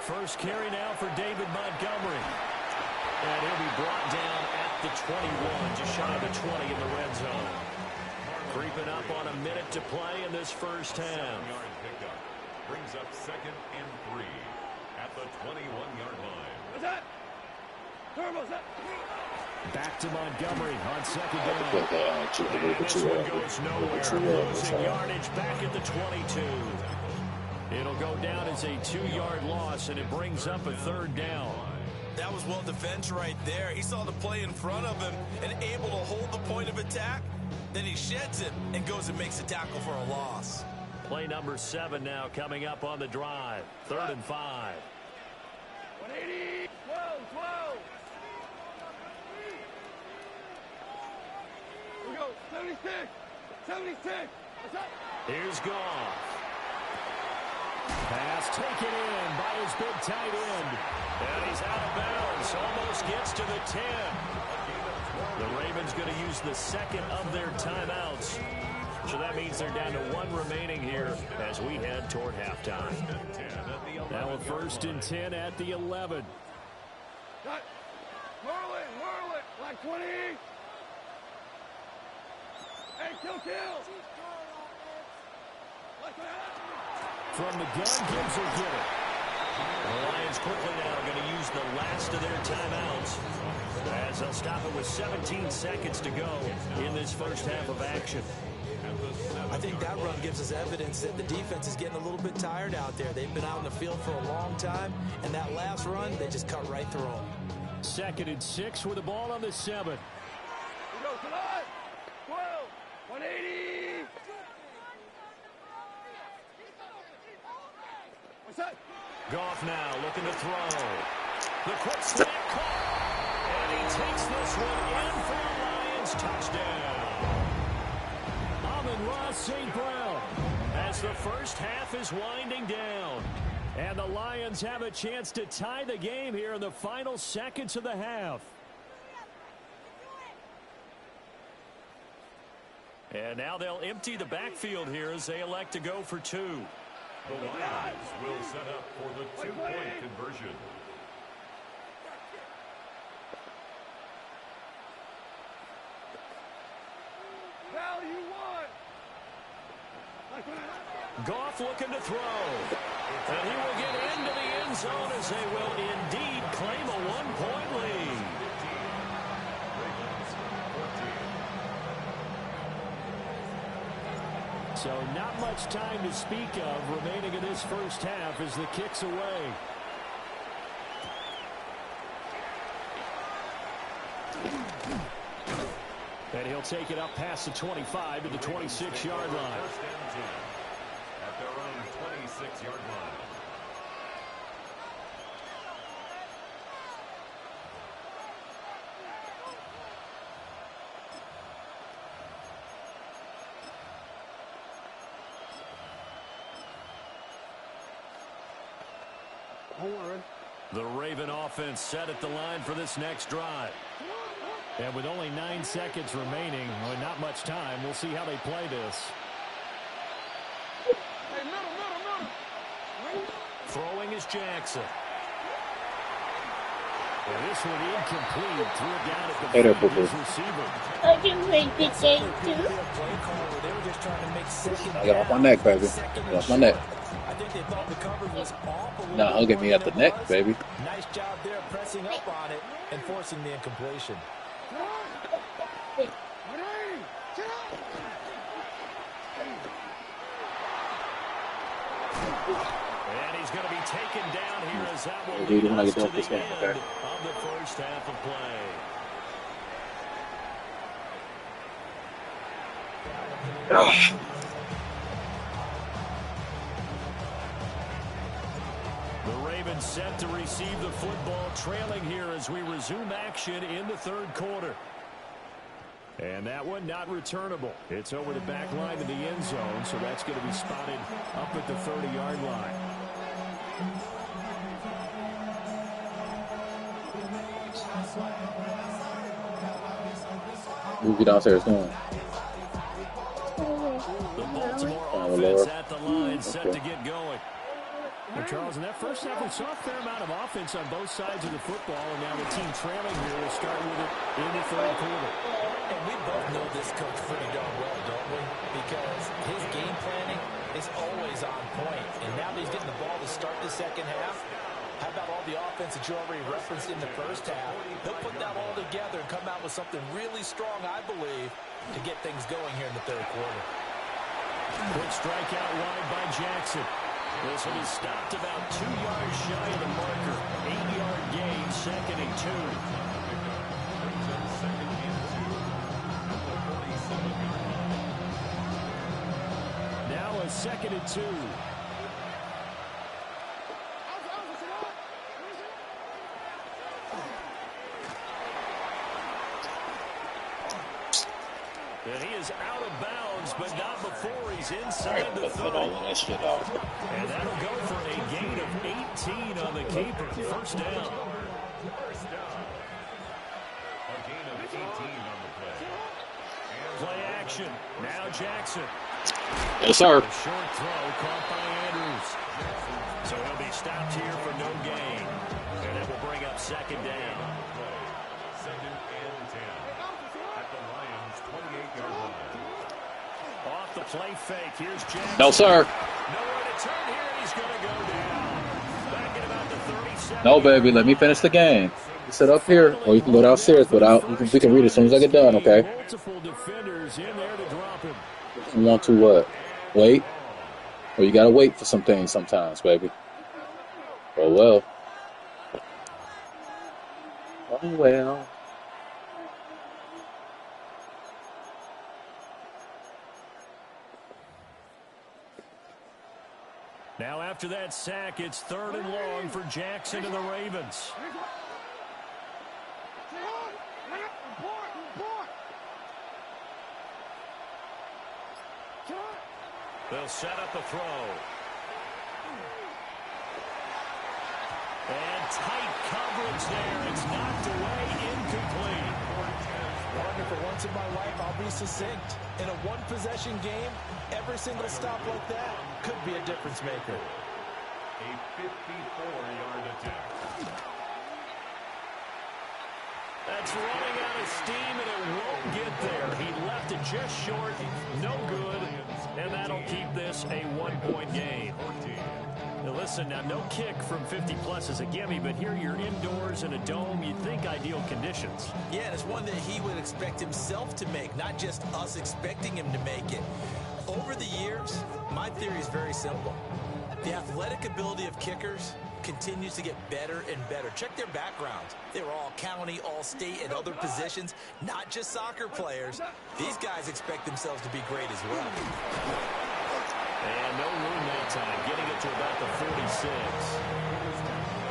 [SPEAKER 6] First carry now for David Montgomery. And he'll be brought down at the 21, just shy of the 20 in the red zone. Creeping up on a minute to play in this first half.
[SPEAKER 4] 7-yard pickup brings up 2nd and 3 at the 21-yard line.
[SPEAKER 2] What's that? Turbo's that?
[SPEAKER 6] Back to Montgomery on 2nd down.
[SPEAKER 5] And
[SPEAKER 6] this one goes nowhere. Losing yardage back at the 22. It'll go down as a 2-yard loss, and it brings up a 3rd down.
[SPEAKER 9] That was well defended right there. He saw the play in front of him and able to hold the point of attack. Then he sheds it and goes and makes a tackle for a loss.
[SPEAKER 6] Play number 7 now coming up on the drive. 3rd and 5.
[SPEAKER 2] 180, 12. We go, 76. What's up?
[SPEAKER 6] Here's Goff. Pass taken in by his big tight end. And he's out of bounds. Almost gets to the 10. The Ravens going to use the 2nd of their timeouts. So that means they're down to 1 remaining here as we head toward halftime. Now a 1st and 10 at the 11.
[SPEAKER 2] Cut. Whirl it. Like 20. Hey, kill. Like that.
[SPEAKER 6] From the gun, Gibbs will get it. The Lions quickly now going to use the last of their timeouts as they'll stop it with 17 seconds to go in this first half of action.
[SPEAKER 7] I think that run gives us evidence that the defense is getting a little bit tired out there. They've been out in the field for a long time, and that last run, they just cut right through them.
[SPEAKER 6] 2nd and 6 with the ball on the 7.
[SPEAKER 2] We go tonight. 12, 180. What's that?
[SPEAKER 6] Goff now looking to throw. The quick snap caught. And he takes this one in for a Lions touchdown. Amon-Ra St. Brown as the first half is winding down. And the Lions have a chance to tie the game here in the final seconds of the half. And now they'll empty the backfield here as they elect to go for 2.
[SPEAKER 4] The Lions will set up for the 2-point conversion.
[SPEAKER 2] Value 1.
[SPEAKER 6] Goff looking to throw. And he will get into the end zone as they will indeed claim a 1-point lead. So not much time to speak of remaining in this first half as the kick's away. And he'll take it up past the 25 to the 26-yard line.
[SPEAKER 4] At their own 26-yard line.
[SPEAKER 6] The Raven offense set at the line for this next drive. And with only 9 seconds remaining, with not much time, we'll see how they play this.
[SPEAKER 2] Hey, middle.
[SPEAKER 6] Throwing is Jackson. And this one incomplete. Threw it down at the receiver.
[SPEAKER 10] I can make the game too.
[SPEAKER 5] I got off my neck, baby. Get off my neck.
[SPEAKER 7] I think they thought the coverage was off a little
[SPEAKER 5] Nah, get me at the neck, baby.
[SPEAKER 7] Nice job there pressing up on it and forcing the incompletion.
[SPEAKER 6] And he's going to be taken down here as that will
[SPEAKER 5] Dude,
[SPEAKER 6] lead
[SPEAKER 5] when I
[SPEAKER 6] us
[SPEAKER 5] get
[SPEAKER 6] to
[SPEAKER 5] off this
[SPEAKER 6] the
[SPEAKER 5] game,
[SPEAKER 6] end
[SPEAKER 5] okay?
[SPEAKER 6] of the first half of play. The Ravens set to receive the football, trailing here as we resume action in the third quarter. And that one not returnable. It's over the back line of the end zone, so that's going to be spotted up at the 30-yard line.
[SPEAKER 5] We'll get downstairs doing.
[SPEAKER 6] The Baltimore offense at the line set to get going. Well, Charles, in that first half, we saw a fair amount of offense on both sides of the football, and now the team trailing here will start with it in the third quarter.
[SPEAKER 7] And we both know this coach pretty darn well, don't we? Because his game planning is always on point. And now that he's getting the ball to start the second half, how about all the offense that you already referenced in the first half? He'll put that all together and come out with something really strong, I believe, to get things going here in the third quarter.
[SPEAKER 6] Quick strikeout wide by Jackson. This one is stopped about 2 yards shy of the marker. 8-yard gain, 2nd and 2. Now a 2nd and 2. And he is out of bounds, but not before he's inside the 30. And that'll go for a gain of 18 on the keeper. First down.
[SPEAKER 4] A gain of 18 on the play.
[SPEAKER 6] Play action. Now Jackson.
[SPEAKER 5] Yes, sir.
[SPEAKER 6] A short throw caught by Andrews. So he'll be stopped here for no gain. And that will bring up 2nd down.
[SPEAKER 4] 2nd and 10. At the Lions' 28-yard line.
[SPEAKER 6] Off the play fake. Here's Jackson.
[SPEAKER 5] No, sir.
[SPEAKER 6] Nowhere to turn here, and he's going to go down. Back at about the 37.
[SPEAKER 5] No, baby. Let me finish the game. You sit up here, or you can go downstairs, but we can read as soon as I get done, okay?
[SPEAKER 6] Multiple defenders in there to drop him.
[SPEAKER 5] You want to what? Wait? Or you got to wait for some things sometimes, baby. Oh, well. Oh, well.
[SPEAKER 6] Now after that sack, it's 3rd and long for Jackson and the Ravens. They'll set up a throw. And tight coverage there. It's knocked away, incomplete.
[SPEAKER 7] Partner, for once in my life, I'll be succinct. In a one-possession game, every single stop like that could be a difference maker.
[SPEAKER 4] A 54-yard attempt.
[SPEAKER 6] That's running out of steam, and it won't get there. He left it just short. No good. And that'll keep this a 1-point game. Now listen, now no kick from 50-plus is a gimme, but here you're indoors in a dome. You'd think ideal conditions.
[SPEAKER 9] Yeah, and it's one that he would expect himself to make, not just us expecting him to make it. Over the years, my theory is very simple. The athletic ability of kickers continues to get better and better. Check their backgrounds. They were all county, all state, and other positions, not just soccer players. These guys expect themselves to be great as well.
[SPEAKER 6] And no room that time, getting it to about the 46.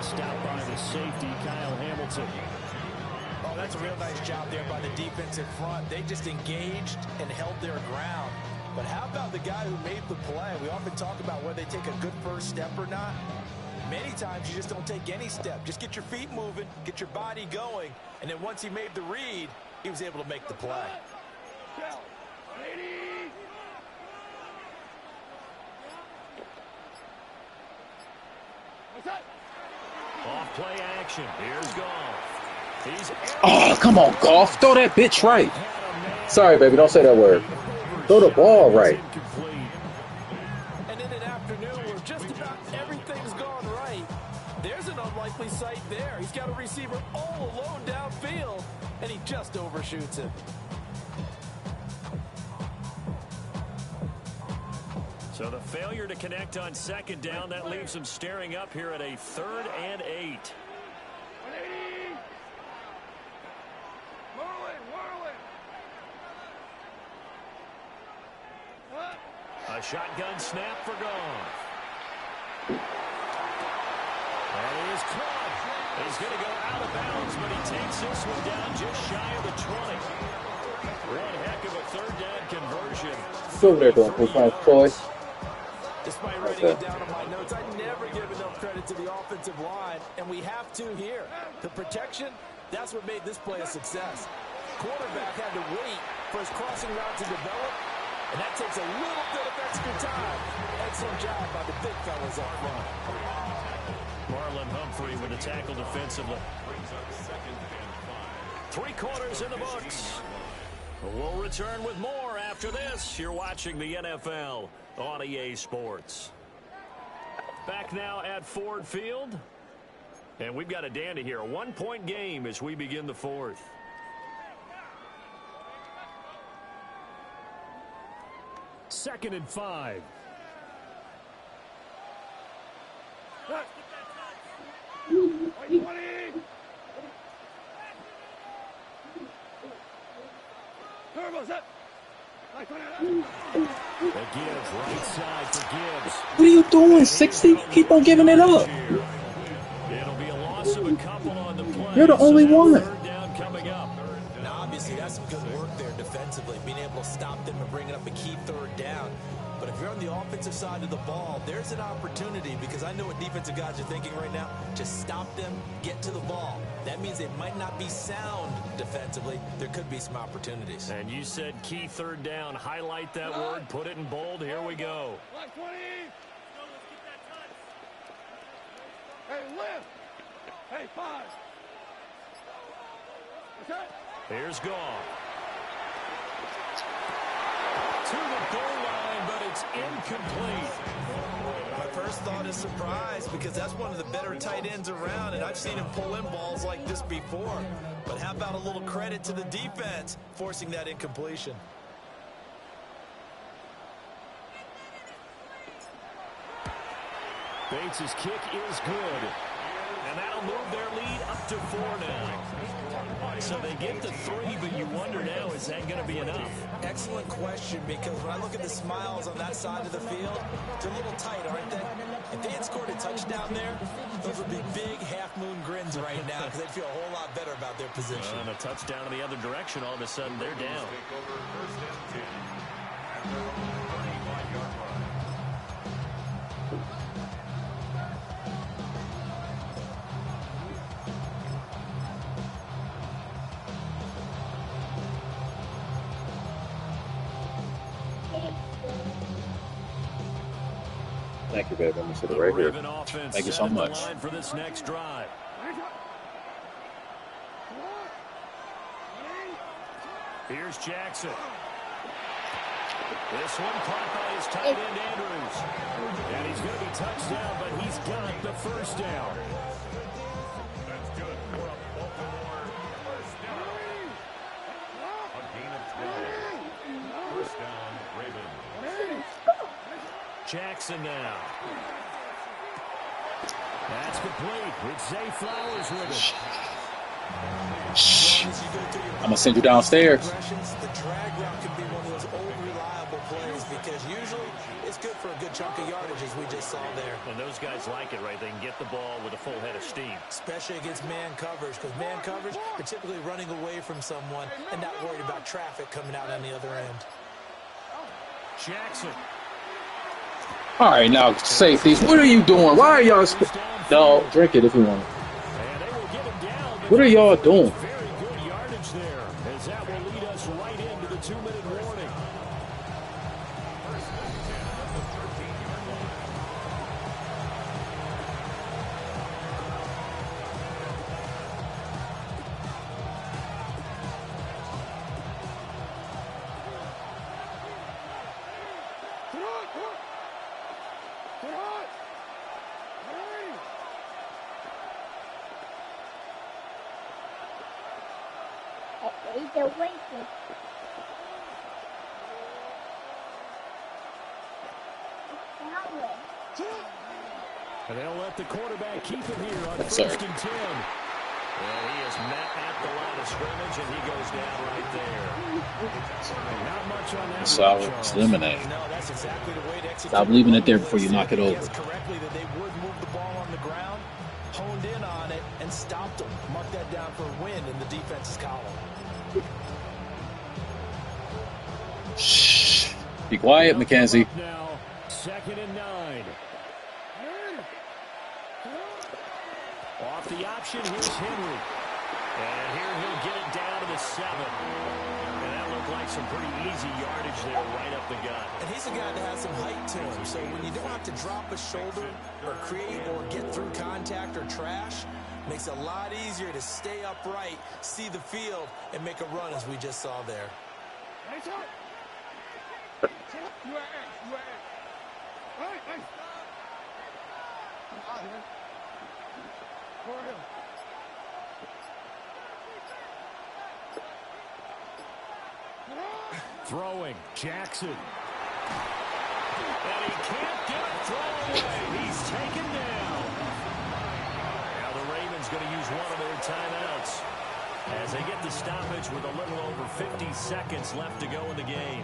[SPEAKER 6] Stopped by the safety, Kyle Hamilton.
[SPEAKER 7] Oh, that's a real nice job there by the defensive front. They just engaged and held their ground. But how about the guy who made the play? We often talk about whether they take a good first step or not. Many times you just don't take any step. Just get your feet moving, get your body going, and then once he made the read, he was able to make the play.
[SPEAKER 6] Off play action. Here's Goff.
[SPEAKER 5] Oh, come on, Goff. Throw that bitch right. Sorry, baby. Don't say that word. Throw the ball right.
[SPEAKER 7] And in an afternoon where just about everything's gone right, there's an unlikely sight there. He's got a receiver all alone downfield, and he just overshoots it.
[SPEAKER 6] So the failure to connect on 2nd down, that leaves him staring up here at a 3rd and 8. A shotgun snap for Goff. And he is caught. He's going to go out of bounds, but he takes this one down just shy of the 20. One heck of a 3rd down conversion.
[SPEAKER 5] What's over there doing? What's my toy?
[SPEAKER 7] Despite writing it down on my notes, I never give enough credit to the offensive line, and we have to here. The protection, that's what made this play a success. Quarterback had to wait for his crossing route to develop, And that takes a little bit of extra time. Excellent job by the big fellas up front.
[SPEAKER 6] Marlon Humphrey with the tackle defensively. 3 quarters in the books. We'll return with more after this. You're watching the NFL on EA Sports. Back now at Ford Field. And we've got a dandy here. A 1-point game as we begin the 4th. Second and 5. Right side for Gibbs.
[SPEAKER 5] What are you doing, 60? Keep on giving it up.
[SPEAKER 6] It'll be a loss of a couple on the play.
[SPEAKER 5] You're the only one.
[SPEAKER 6] Third down coming up.
[SPEAKER 9] Now, obviously, that's some good work there defensively, being able to stop them and bringing up a key third down. But if you're on the offensive side of the ball, there's an opportunity, because I know what defensive guys are thinking right now. Just stop them, get to the ball. That means they might not be sound defensively. There could be some opportunities.
[SPEAKER 6] And you said key third down. Highlight that word. Put it in bold. Here we go.
[SPEAKER 2] Hey, lift. Hey, 5. Okay.
[SPEAKER 6] Here's Goff. To the goal line, but it's incomplete.
[SPEAKER 9] My first thought is surprise, because that's one of the better tight ends around, and I've seen him pull in balls like this before. But how about a little credit to the defense forcing that incompletion?
[SPEAKER 6] Bates' kick is good. And that'll move their lead up to 4 now. So they get to 3, but you wonder now, is that going to be enough?
[SPEAKER 9] Excellent question, because when I look at the smiles on that side of the field, they're a little tight, aren't they? If they had scored a touchdown there, those would be big half-moon grins right now, because they'd feel a whole lot better about their position.
[SPEAKER 6] And a touchdown in the other direction, all of a sudden they're down.
[SPEAKER 5] Thank you, babe. Let me sit right here. Thank you so much.
[SPEAKER 6] For this next drive. Here's Jackson. This one caught by his tight end Andrews. And he's going to be touched down, but he's got the first down.
[SPEAKER 4] That's good for a Baltimore first down. A gain of 12. First down, Ravens.
[SPEAKER 6] Jackson now. That's complete. It's Zay Flowers with it.
[SPEAKER 5] Shh. I'm going to send you downstairs.
[SPEAKER 9] The drag route can be one of those old reliable plays, because usually it's good for a good chunk of yardage, as we just saw there.
[SPEAKER 6] And those guys like it, right? They can get the ball with a full head of steam.
[SPEAKER 9] Especially against man coverage, because man coverage, they're typically running away from someone and not worried about traffic coming out on the other end.
[SPEAKER 6] Jackson.
[SPEAKER 5] All right, now, safeties, what are you doing? Why are y'all... No, drink it if you want. What are y'all doing?
[SPEAKER 6] Very good yardage there, as that will lead us right into the 2-minute warning.
[SPEAKER 10] It's a waiting.
[SPEAKER 6] And they'll let the quarterback keep it here on
[SPEAKER 5] Sorry.
[SPEAKER 6] 1st and 10. And he is met at the line of scrimmage, and he goes down right there. Not much on that.
[SPEAKER 5] Solid. It's lemonade.
[SPEAKER 9] No, that's exactly the way to execute.
[SPEAKER 5] Stop leaving it there before you knock it over.
[SPEAKER 9] Guessed correctly that they would move the ball on the ground, honed in on it, and stopped them. Mark that down for a win in the defense's column.
[SPEAKER 5] Shh. Be quiet, Mackenzie.
[SPEAKER 6] Now, 2nd and 9. Off the option, here's Henry. And here he'll get it down to the 7. And that looked like some pretty easy yardage there right up the gut.
[SPEAKER 9] And he's a guy that has some height to him. So when you don't have to drop a shoulder or create or get through contact or trash, makes it a lot easier to stay upright, see the field, and make a run as we just saw there.
[SPEAKER 6] Throwing, Jackson. And he can't get a throw away. He's taken down. Now the Ravens going to use one of their timeouts as they get the stoppage with a little over 50 seconds left to go in the game.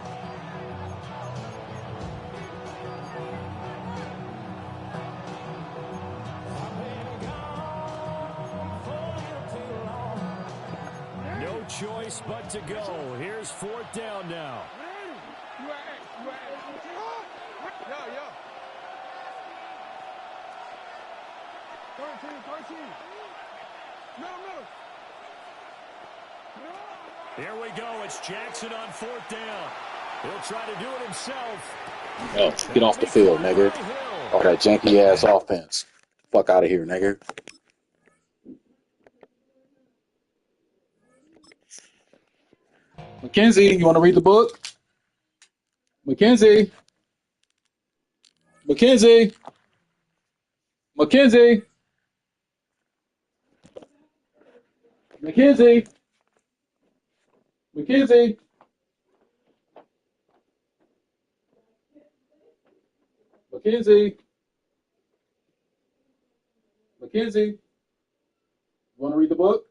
[SPEAKER 6] No choice but to go. Here's fourth down now. Here we go. It's Jackson on fourth down. He'll try to do it himself.
[SPEAKER 5] Oh, get off the field, nigga. Oh, that janky ass offense. Fuck out of here, nigga. Mackenzie, you want to read the book? Mackenzie. Mackenzie. Mackenzie. Mackenzie. Mackenzie. Mackenzie. Mackenzie. You want to read the book?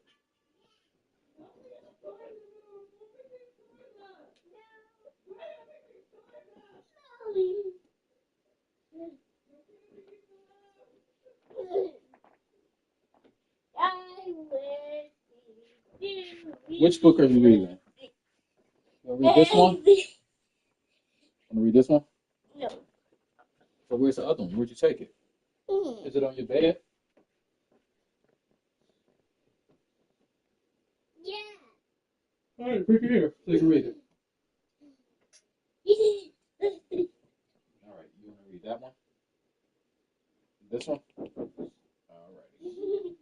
[SPEAKER 5] Which book are you reading? You want to read this one? Want to read this one?
[SPEAKER 10] No.
[SPEAKER 5] So where's the other one? Where'd you take it? Is it on your bed?
[SPEAKER 10] Yeah.
[SPEAKER 5] All right, bring it here so you can read it. All right, you want to read that one? This one? All righty.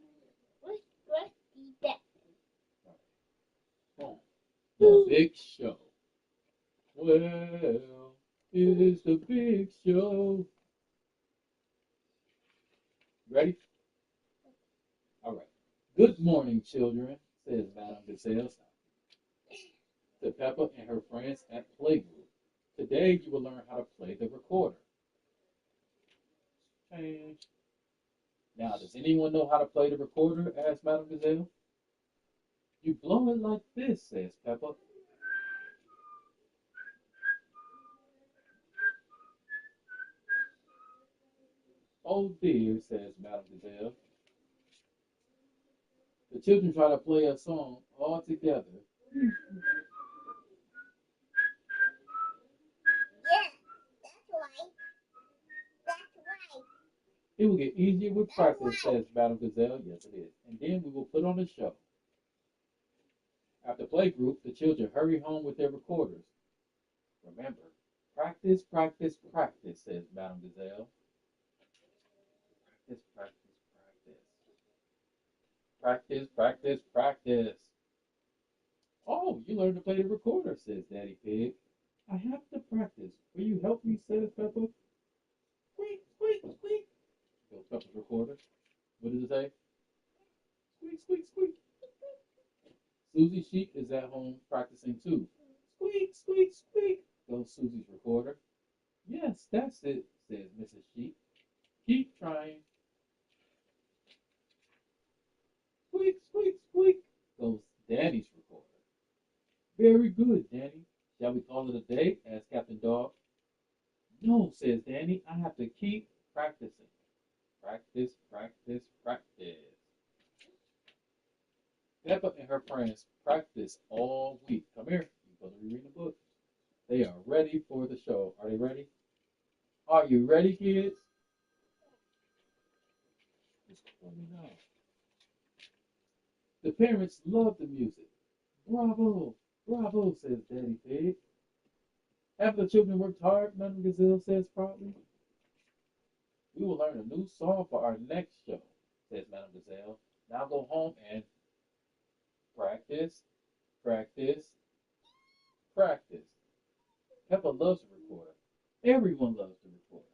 [SPEAKER 10] What's that?
[SPEAKER 5] Boom. The Big Show. Well, it is the Big Show. Ready? All right. Good morning, children, says Madam Gazelle to Peppa and her friends at Playgroup. Today you will learn how to play the recorder. Change. Now, does anyone know how to play the recorder? Asked Madam Gazelle. You blow it like this, says Peppa. Oh dear, says Madam Gazelle. The children try to play a song all together.
[SPEAKER 10] Yeah, that's right. That's right.
[SPEAKER 5] It will get easier with practice, says Madam Gazelle. Yes, it is. And then we will put on a show. After playgroup, the children hurry home with their recorders. Remember, practice, practice, practice, says Madam Gazelle. Practice, practice, practice. Practice, practice, practice. Oh, you learned to play the recorder, says Daddy Pig. I have to practice. Will you help me, says Peppa. Squeak, squeak, squeak. Goes Peppa's recorder. What does it say? Squeak, squeak, squeak. Susie Sheep is at home practicing too. Squeak, squeak, squeak, goes Susie's recorder. Yes, that's it, says Mrs. Sheep. Keep trying. Squeak, squeak, squeak, goes Danny's recorder. Very good, Danny. Shall we call it a day? Asked Captain Dog. No, says Danny. I have to keep practicing. Practice, practice, practice. Peppa and her friends practice all week. Come here. You're going to be reading the book. They are ready for the show. Are they ready? Are you ready, kids? Just let me know. The parents love the music. Bravo. Bravo, says Daddy Pig. Have the children worked hard? Madam Gazelle says proudly. We will learn a new song for our next show, says Madam Gazelle. Now go home and practice, practice, practice. Peppa loves the recorder. Everyone loves the recorder.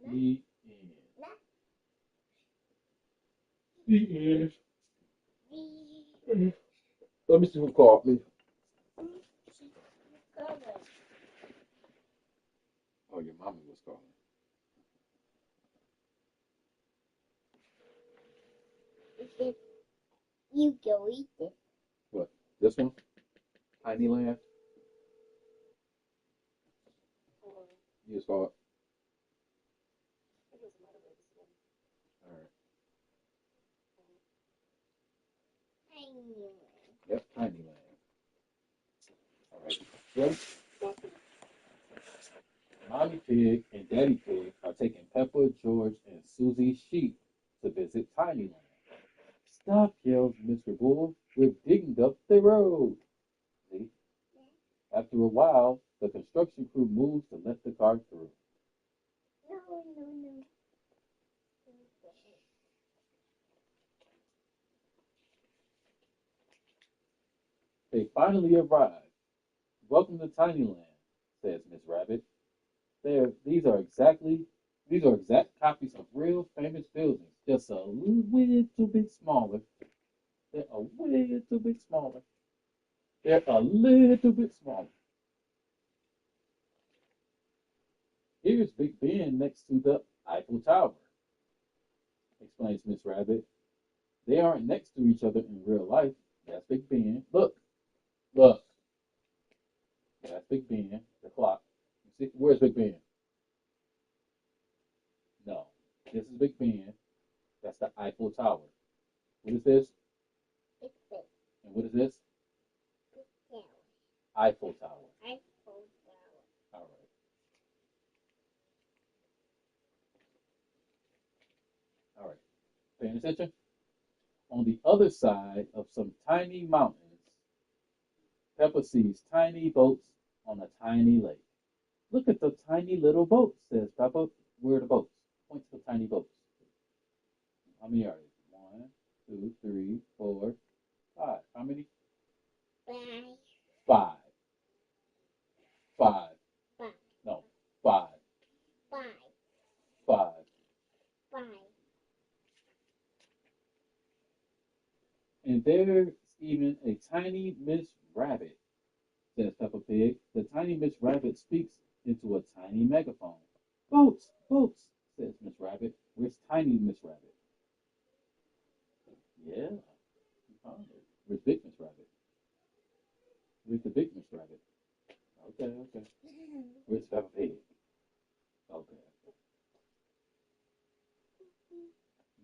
[SPEAKER 5] The end. The end. Let me see who called me. Oh, your mommy was calling.
[SPEAKER 10] You go eat it.
[SPEAKER 5] What? This one? Tiny Land? You just call it? All right. Yep, Tiny Land. All right. Ready? Mommy Pig and Daddy Pig are taking Peppa, George, and Susie Sheep to visit Tiny Land. Stop, yells Mr. Bull. We're digging up the road. See? After a while, the construction crew moves to let the car through.
[SPEAKER 10] No.
[SPEAKER 5] They finally arrive. Welcome to Tiny Land, says Miss Rabbit. These are exact copies of real famous buildings, just a little bit smaller. They're a little bit smaller. They're a little bit smaller. Here's Big Ben next to the Eiffel Tower, explains Miss Rabbit. They aren't next to each other in real life. That's Big Ben. Look. That's Big Ben, the clock. You see, where's Big Ben? No. This is Big Ben. That's the Eiffel Tower. What is this?
[SPEAKER 10] It's big.
[SPEAKER 5] And what is this?
[SPEAKER 10] Tower.
[SPEAKER 5] Eiffel Tower.
[SPEAKER 10] Eiffel Tower.
[SPEAKER 5] All right. All right. Paying attention? On the other side of some tiny mountains, Peppa sees tiny boats on a tiny lake. Look at the tiny little boats, says Peppa. Where are the boats? Point to the tiny boats. How many are there? 1, 2, 3, 4, 5. How many?
[SPEAKER 10] 5.
[SPEAKER 5] 5. 5.
[SPEAKER 10] 5.
[SPEAKER 5] No, 5.
[SPEAKER 10] 5.
[SPEAKER 5] 5.
[SPEAKER 10] 5.
[SPEAKER 5] And there's even a tiny Miss Rabbit, says Peppa Pig. The tiny Miss Rabbit speaks into a tiny megaphone. Boats, boats, says Miss Rabbit. Where's tiny Miss Rabbit? Yeah, you found her. Where's Big Miss Rabbit? Where's the Big Miss Rabbit? Okay. Where's Peppa Pig? Okay.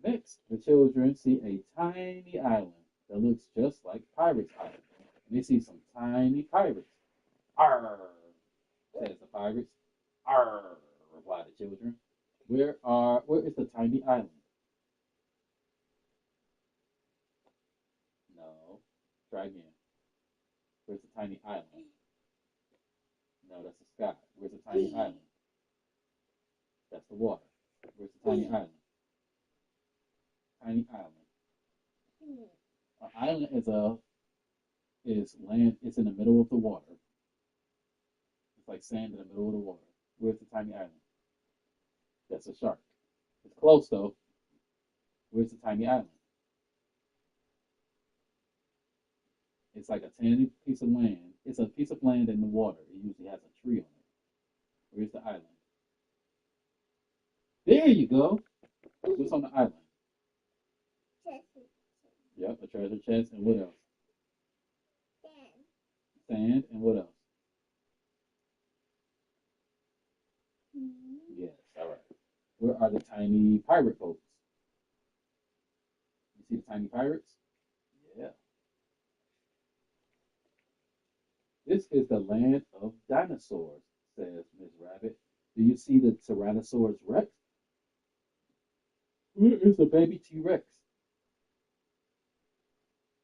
[SPEAKER 5] Next, the children see a tiny island that looks just like Pirates Island. And they see some tiny pirates. Arr, says the pirates. Arr, reply the children. Where is the tiny island? No. Try again. Where's the tiny island? No, that's the sky. Where's the tiny island? That's the water. Where's the tiny island? Tiny island. An island is land. It's in the middle of the water. It's like sand in the middle of the water. Where's the tiny island? That's a shark. It's close though. Where's the tiny island? It's like a tiny piece of land. It's a piece of land in the water. It usually has a tree on it. Where's the island? There you go. What's on the island? Yep, a treasure chest. And what else? Sand. And what else? Yes, all right. Where are the tiny pirate boats? You see the tiny pirates? Yeah. This is the land of dinosaurs, says Miss Rabbit. Do you see the Tyrannosaurus Rex? Where is the baby T-Rex?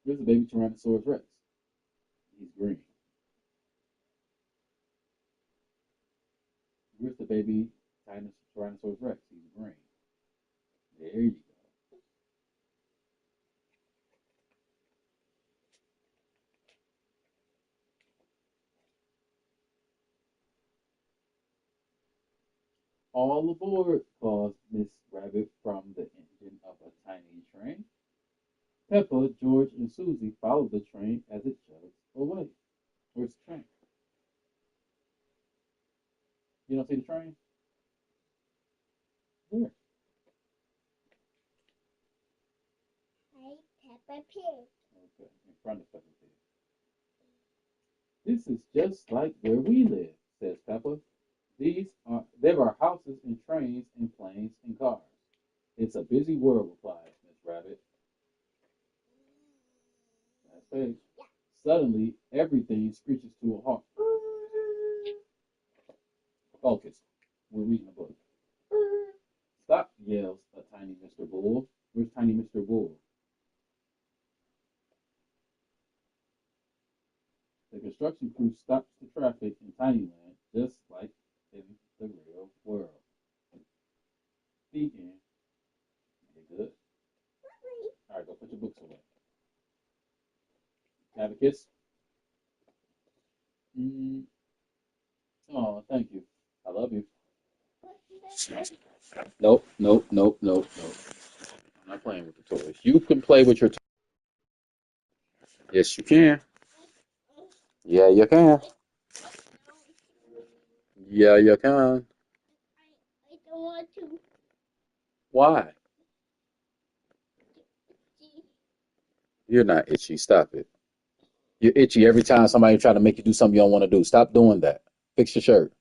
[SPEAKER 5] Here's the baby Tyrannosaurus Rex. He's green. Here's the baby Tyrannosaurus Rex. He's green. There you go. All aboard, calls Miss Rabbit from the engine of a tiny train. Peppa, George, and Susie follow the train as it chugs away. Where's the train? You don't see the train? Where?
[SPEAKER 10] Hey, Peppa Pig.
[SPEAKER 5] Okay, in front of Peppa Pig. This is just like where we live, says Peppa. There are houses and trains and planes and cars. It's a busy world, replies Miss Rabbit. That's big.
[SPEAKER 10] Yeah.
[SPEAKER 5] Suddenly, everything screeches to a halt. Focus. We're reading a book. Stop, yells a tiny Mr. Bull. Where's tiny Mr. Bull? The construction crew stops the traffic in Tinyland, just like in the real world. The end. You good? All right, go put your books away. Have a kiss? Oh, thank you. I love you. Nope, nope, nope, nope, nope. I'm not playing with the toys. You can play with your toys. Yes, you can. Yeah, you can. Yeah, you can.
[SPEAKER 10] I don't want to.
[SPEAKER 5] Why?
[SPEAKER 10] See.
[SPEAKER 5] You're not itchy. Stop it. You're itchy every time somebody try to make you do something you don't want to do. Stop doing that. Fix your shirt.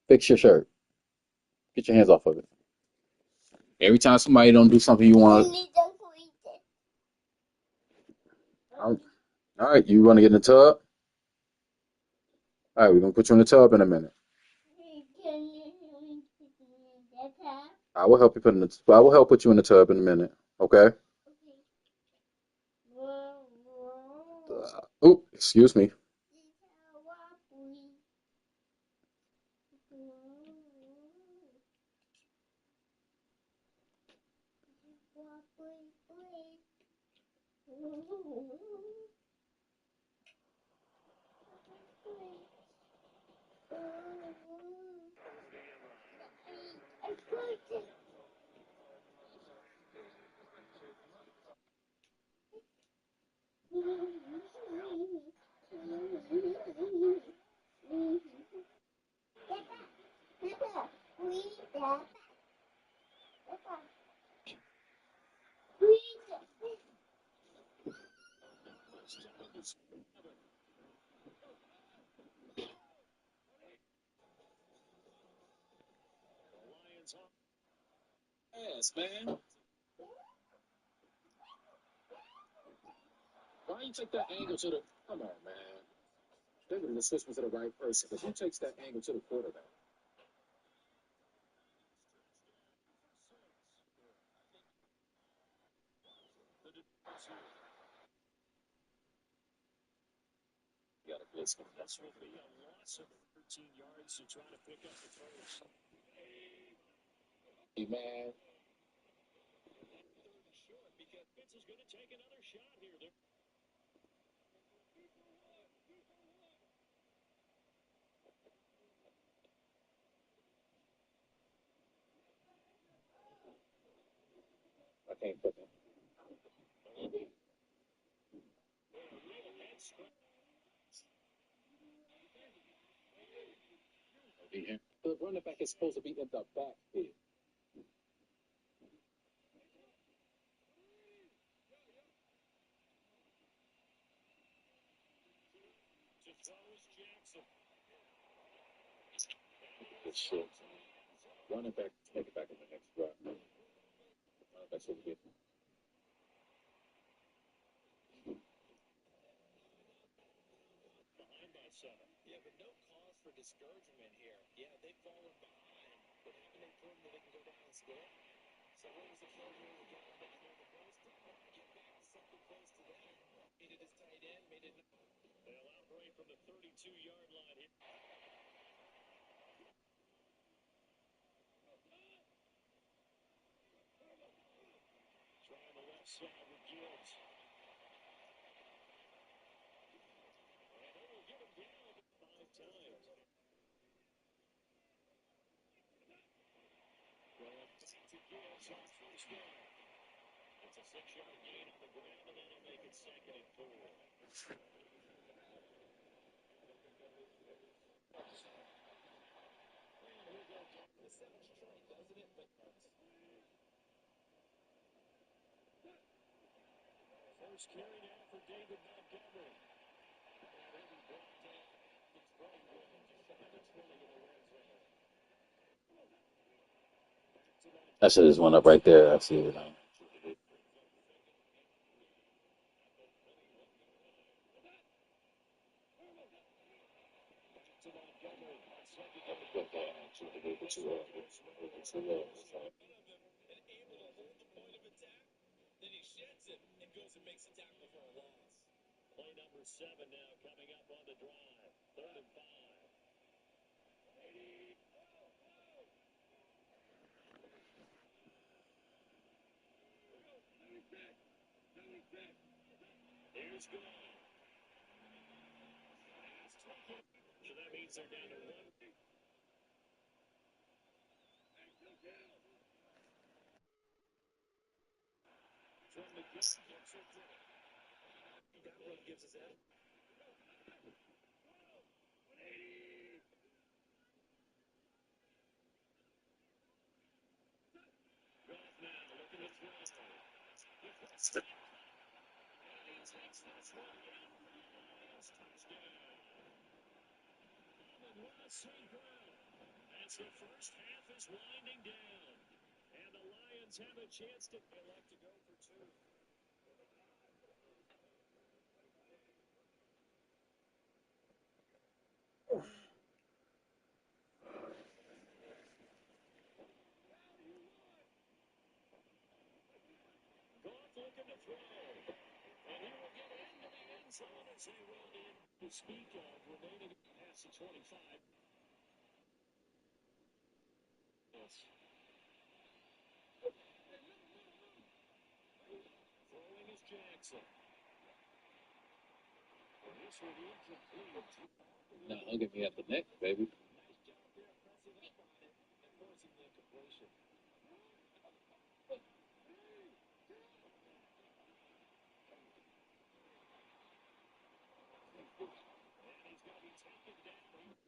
[SPEAKER 5] Fix your shirt. Get your hands off of it. Every time somebody don't do something you
[SPEAKER 10] I
[SPEAKER 5] want.
[SPEAKER 10] need to read it.
[SPEAKER 5] All right, you want to get in the tub? All right, we're gonna put you in the tub in a minute.
[SPEAKER 10] Can you put me in that tub?
[SPEAKER 5] I will help you put in the. I will help put you in the tub in a minute. Okay.
[SPEAKER 10] Okay. Whoa, whoa.
[SPEAKER 5] Oh, excuse me.
[SPEAKER 11] Yes, man. Why you take that angle to the? Come on, man. They would have switched me to the right person, but who takes that angle to the quarterback? You got to blitz him. That's what we lost 13 yards to try to pick up the first. Hey, man. Because Fitz is going to take another shot here. I can't put that. The running back is supposed to be in the backfield. Good shit. Running back, take it back in the next drive. Running back's supposed to be. Behind by 7. Yeah, but no cause for discouragement here. Yeah, they've fallen behind, but haven't they proven that they can go down and score? So what was the play here? The guy that made the most? Get back something close to that.
[SPEAKER 6] They'll operate from the 32-yard line here. Trying the left side with Gibbs. And they will get him down 5 times. Going back to Gibbs on first down. That's a 6-yard gain on the ground, and that'll make it 2nd and 4. First carry now for David Montgomery. And he'll be brought down to 21, just shy of 20 in the red zone.
[SPEAKER 5] I should have just went up right there. I see it now.
[SPEAKER 11] Then he sheds it and goes and makes a tackle for a loss.
[SPEAKER 6] Play number 7 now coming up on the drive. 3rd and 5. Here's Glenn. So that means they're down to 1. From the gets it. That run gives us that. Goff now looking to throw. He puts it. And he takes this one down. Touchdown. On the Rossi ground. As the first half is winding down. And the Lions have a chance to elect to go for 2. Goff looking to throw. And he will get into the end zone as they run in to speak of remaining past the 25. Yes. Throwing is Jackson. And this one incomplete.
[SPEAKER 5] Now hugging me at the neck, baby.
[SPEAKER 11] Nice job there pressing up on it and forcing the incompletion.
[SPEAKER 6] And he's going to be taken down.
[SPEAKER 2] But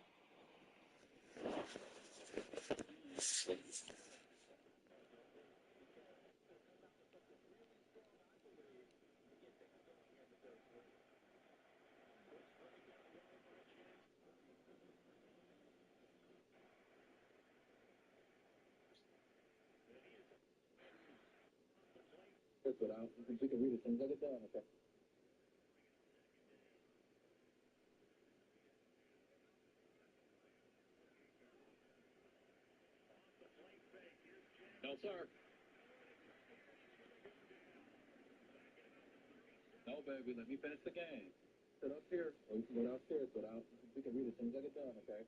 [SPEAKER 2] we can read it as soon as I get done, okay? No, sir. No, baby, let me finish the game. Sit up here, or we can go downstairs, but we can read it as soon as I get done, okay?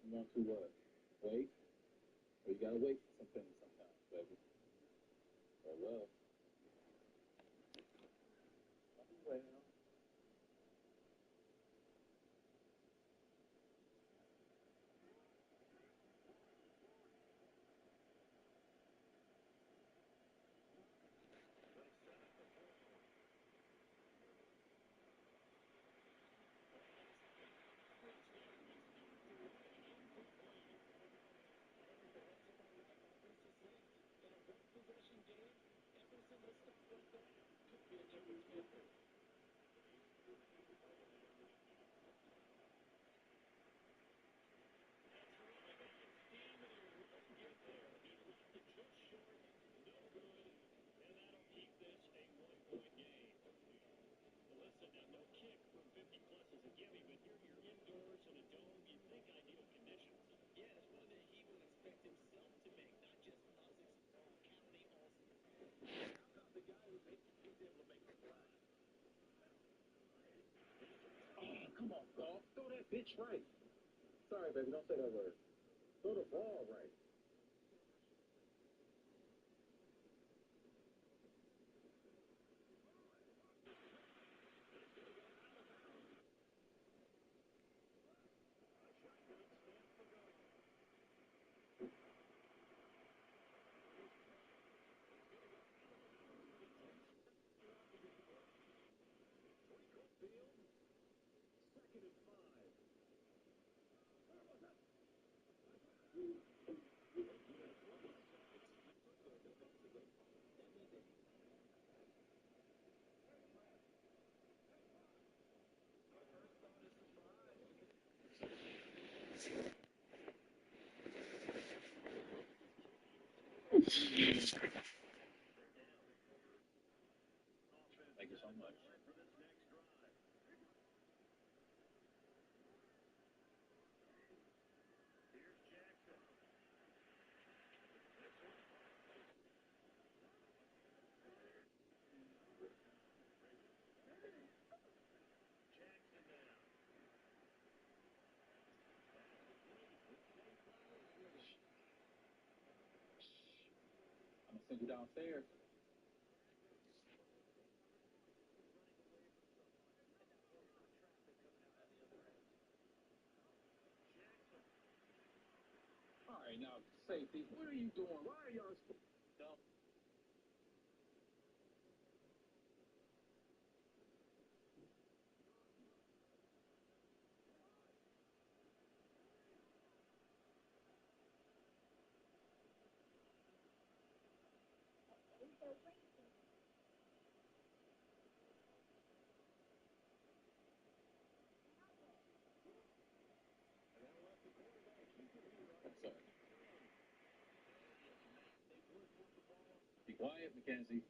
[SPEAKER 2] You want to what? Wait? Or you gotta wait for some things sometimes, baby. Oh, well. Well. pitch right. Sorry, baby, don't say that word. Throw the ball right. Thank you so much. I'm going to send you downstairs. All right, now, safety, what are you doing? Why are y'all... No. Sorry. Be quiet, Mackenzie.